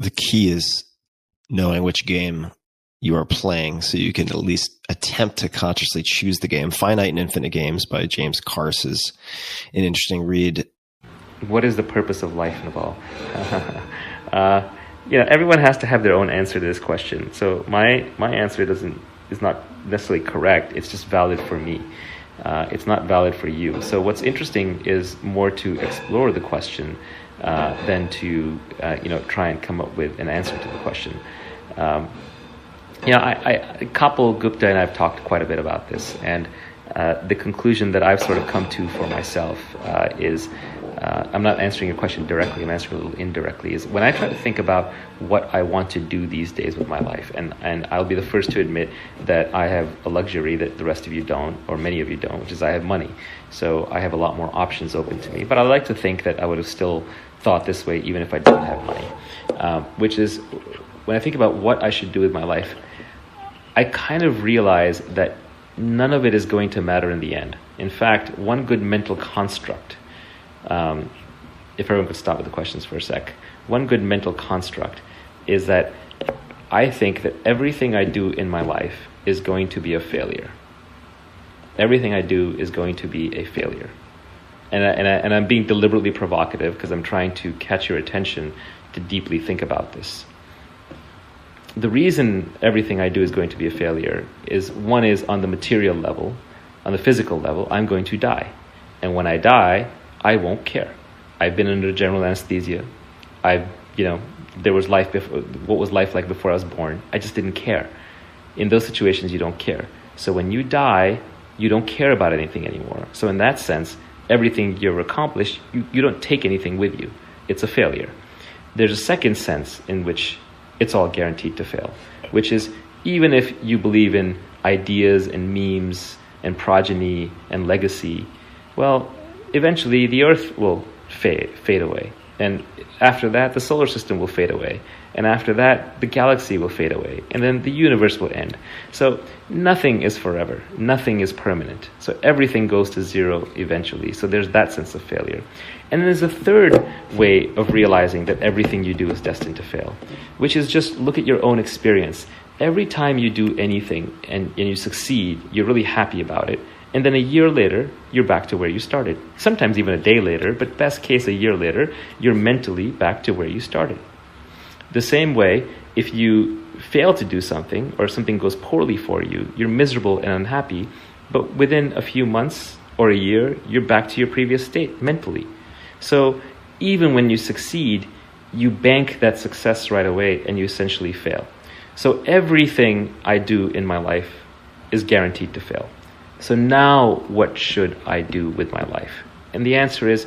the key is knowing which game you are playing so you can at least attempt to consciously choose the game. Finite and Infinite Games by James Carse is an interesting read. What is the purpose of life, Naval? Everyone has to have their own answer to this question. So my answer is not necessarily correct. It's just valid for me. It's not valid for you. So what's interesting is more to explore the question than to try and come up with an answer to the question. Kapil Gupta and I have talked quite a bit about this, and the conclusion that I've sort of come to for myself is, I'm not answering your question directly, I'm answering a little indirectly, is when I try to think about what I want to do these days with my life, and I'll be the first to admit that I have a luxury that the rest of you don't, or many of you don't, which is I have money. So I have a lot more options open to me. But I like to think that I would have still thought this way even if I didn't have money, which is, when I think about what I should do with my life, I kind of realize that none of it is going to matter in the end. In fact, one good mental construct, if everyone could stop with the questions for a sec, one good mental construct is that I think that everything I do in my life is going to be a failure. Everything I do is going to be a failure. And I'm being deliberately provocative because I'm trying to catch your attention to deeply think about this. The reason everything I do is going to be a failure is, one is on the material level, on the physical level, I'm going to die. And when I die, I won't care. I've been under general anesthesia. There was life before. What was life like before I was born? I just didn't care. In those situations, you don't care. So when you die, you don't care about anything anymore. So in that sense, everything you've accomplished, you don't take anything with you. It's a failure. There's a second sense in which it's all guaranteed to fail, which is, even if you believe in ideas and memes and progeny and legacy, well, eventually the Earth will fade away. And after that, the solar system will fade away. And after that, the galaxy will fade away. And then the universe will end. So nothing is forever. Nothing is permanent. So everything goes to zero eventually. So there's that sense of failure. And then there's a third way of realizing that everything you do is destined to fail, which is just look at your own experience. Every time you do anything and you succeed, you're really happy about it. And then a year later, you're back to where you started. Sometimes even a day later, but best case a year later, you're mentally back to where you started. The same way, if you fail to do something or something goes poorly for you, you're miserable and unhappy, but within a few months or a year, you're back to your previous state mentally. So even when you succeed, you bank that success right away and you essentially fail. So everything I do in my life is guaranteed to fail. So now what should I do with my life? And the answer is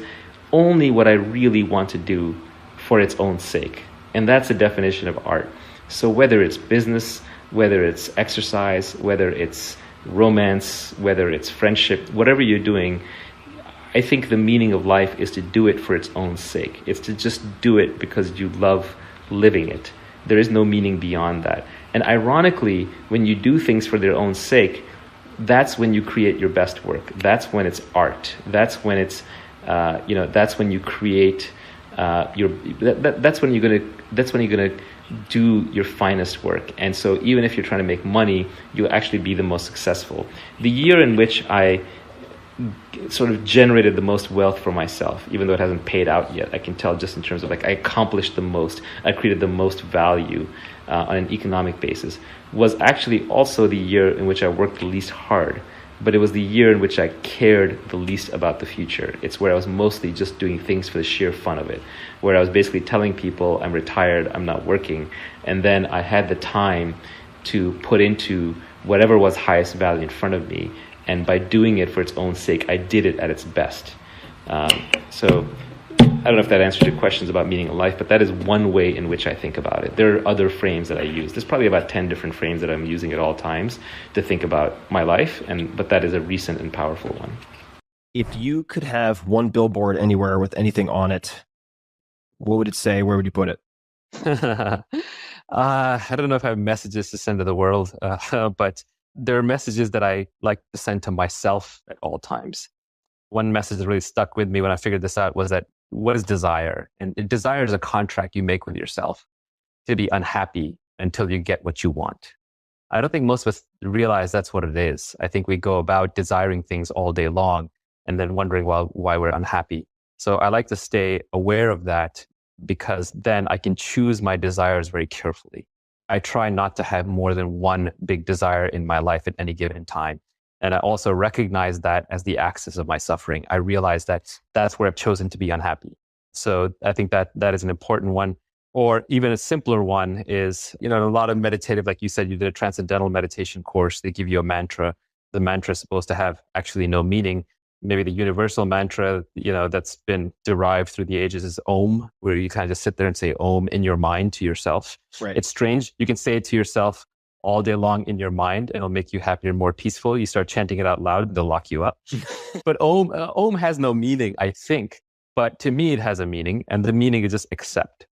only what I really want to do for its own sake. And that's the definition of art. So whether it's business, whether it's exercise, whether it's romance, whether it's friendship, whatever you're doing, I think the meaning of life is to do it for its own sake. It's to just do it because you love living it. There is no meaning beyond that. And ironically, when you do things for their own sake, that's when you create your best work. That's when it's art. That's when it's, that's when you create that's when you're gonna do your finest work. And so even if you're trying to make money, you'll actually be the most successful. The year in which I sort of generated the most wealth for myself, even though it hasn't paid out yet, I can tell just in terms of I accomplished the most, I created the most value on an economic basis, was actually also the year in which I worked the least hard. But it was the year in which I cared the least about the future. It's where I was mostly just doing things for the sheer fun of it, where I was basically telling people I'm retired, I'm not working, and then I had the time to put into whatever was highest value in front of me, and by doing it for its own sake, I did it at its best. So I don't know if that answers your questions about meaning of life, but that is one way in which I think about it. There are other frames that I use. There's probably about 10 different frames that I'm using at all times to think about my life, but that is a recent and powerful one. If you could have one billboard anywhere with anything on it, what would it say? Where would you put it? I don't know if I have messages to send to the world, but there are messages that I like to send to myself at all times. One message that really stuck with me when I figured this out was that what is desire? And desire is a contract you make with yourself to be unhappy until you get what you want. I don't think most of us realize that's what it is. I think we go about desiring things all day long and then wondering why we're unhappy. So I like to stay aware of that because then I can choose my desires very carefully. I try not to have more than one big desire in my life at any given time. And I also recognize that as the axis of my suffering. I realize that that's where I've chosen to be unhappy. So I think that is an important one. Or even a simpler one is, a lot of meditative, like you said, you did a transcendental meditation course. They give you a mantra. The mantra is supposed to have actually no meaning. Maybe the universal mantra, that's been derived through the ages is Om, where you kind of just sit there and say Om in your mind to yourself. Right. It's strange. You can say it to yourself all day long in your mind, and it'll make you happier and more peaceful. You start chanting it out loud, they'll lock you up. But Om has no meaning, I think. But to me, it has a meaning, and the meaning is just accept.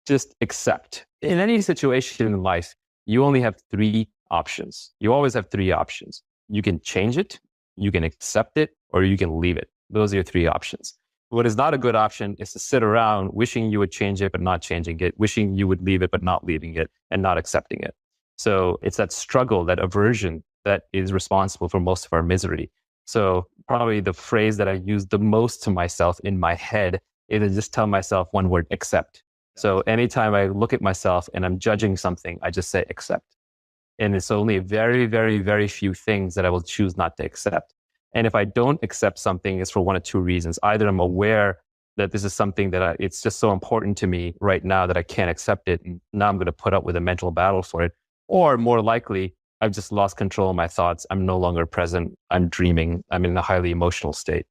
Just accept. In any situation in life, you only have 3 options. You always have 3 options. You can change it, you can accept it, or you can leave it. Those are your 3 options. What is not a good option is to sit around wishing you would change it, but not changing it, wishing you would leave it, but not leaving it, and not accepting it. So it's that struggle, that aversion that is responsible for most of our misery. So probably the phrase that I use the most to myself in my head is to just tell myself one word, accept. So anytime I look at myself and I'm judging something, I just say accept. And it's only very, very, very few things that I will choose not to accept. And if I don't accept something, it's for one of 2 reasons. Either I'm aware that this is something that it's just so important to me right now that I can't accept it. And now I'm going to put up with a mental battle for it. Or more likely, I've just lost control of my thoughts. I'm no longer present. I'm dreaming. I'm in a highly emotional state.